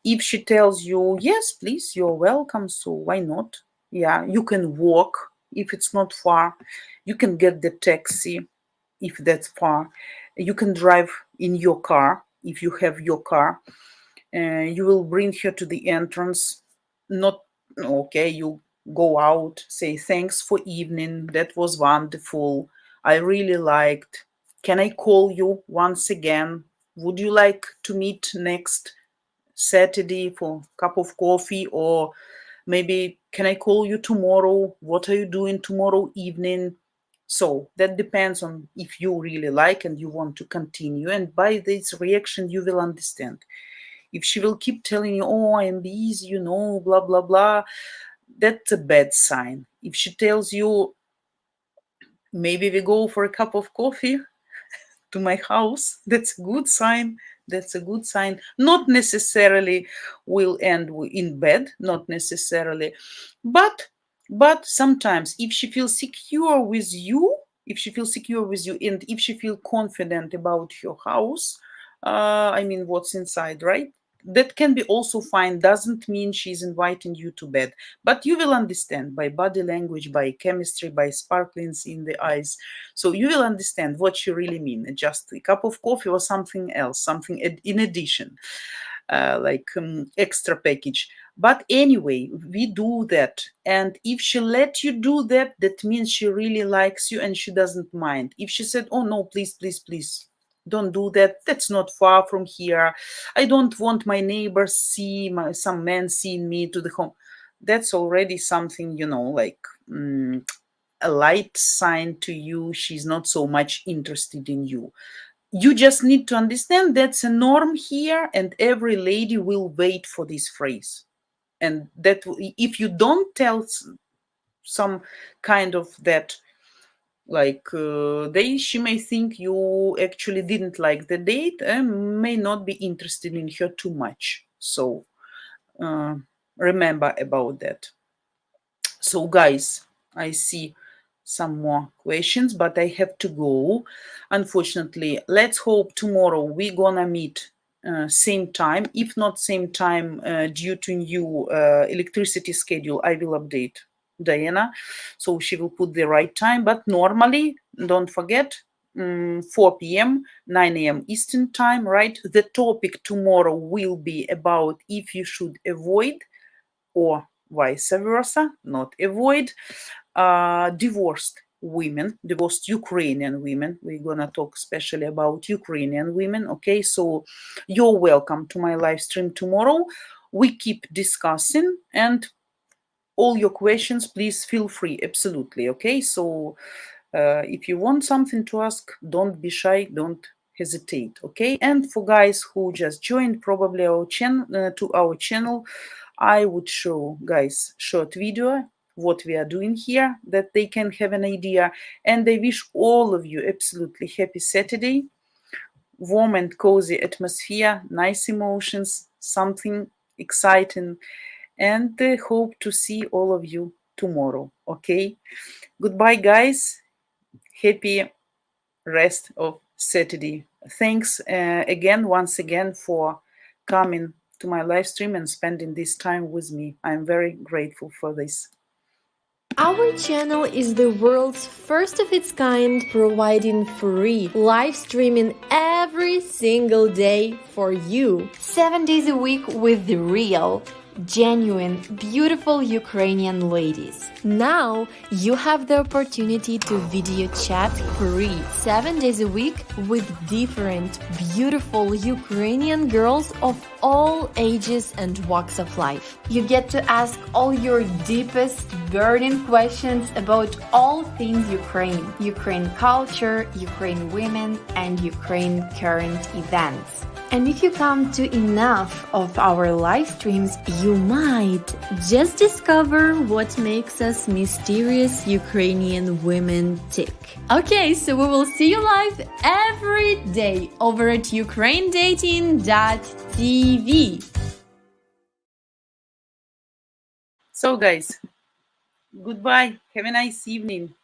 If she tells you, yes, please, you're welcome, so why not? Yeah, you can walk if it's not far. You can get the taxi if that's far. You can drive in your car if you have your car. You will bring her to the entrance. Not, okay, you go out, say thanks for evening, that was wonderful. I really liked. Can I call you once again? Would you like to meet next Saturday for a cup of coffee? Or maybe can I call you tomorrow? What are you doing tomorrow evening? So that depends on if you really like and you want to continue. And by this reaction, you will understand. If she will keep telling you, oh, I am busy, blah, blah, blah, that's a bad sign. If she tells you, maybe we go for a cup of coffee to my house, that's a good sign. That's a good sign. Not necessarily will end in bed, not necessarily, but sometimes if she feels secure with you, and if she feels confident about your house, what's inside, right? That can be also fine. Doesn't mean she's inviting you to bed, but you will understand by body language, by chemistry, by sparklings in the eyes. So you will understand what she really means. Just a cup of coffee or something else, something in addition, like extra package. But anyway, we do that. And if she let you do that, that means she really likes you and she doesn't mind. If she said, oh no, please, please, please, don't do that. That's not far from here. I don't want my neighbors some man seeing me to the home. That's already something, like a light sign to you. She's not so much interested in you. You just need to understand that's a norm here, and every lady will wait for this phrase. And that if you don't tell some kind of that, like she may think you actually didn't like the date and may not be interested in her too much. So remember about that. So guys, I see some more questions, but I have to go, unfortunately. Let's hope tomorrow we're gonna meet same time. If not same time, due to new electricity schedule, I will update Diana, so she will put the right time. But normally, don't forget, 4 p.m., 9 a.m. Eastern time, right? The topic tomorrow will be about if you should avoid or vice versa, not avoid, divorced women, divorced Ukrainian women. We're going to talk especially about Ukrainian women. Okay, so you're welcome to my live stream tomorrow. We keep discussing, and all your questions, please feel free. Absolutely. Okay, so if you want something to ask, don't be shy, don't hesitate. Okay, and for guys who just joined probably our channel, I would show guys short video what we are doing here, that they can have an idea. And I wish all of you absolutely happy Saturday, warm and cozy atmosphere, nice emotions, something exciting, and hope to see all of you tomorrow. Okay, goodbye guys, happy rest of Saturday. Thanks once again for coming to my live stream and spending this time with me. I'm very grateful for this. Our channel is the world's first of its kind, providing free live streaming every single day for you. 7 days a week with the real, genuine, beautiful Ukrainian ladies. Now you have the opportunity to video chat free 7 days a week with different, beautiful Ukrainian girls of all ages and walks of life. You get to ask all your deepest, burning questions about all things Ukraine, Ukraine culture, Ukraine women, and Ukraine current events. And if you come to enough of our live streams, you might just discover what makes us mysterious Ukrainian women tick. Okay, so we will see you live every day over at ukrainedating.tv. So guys, goodbye. Have a nice evening.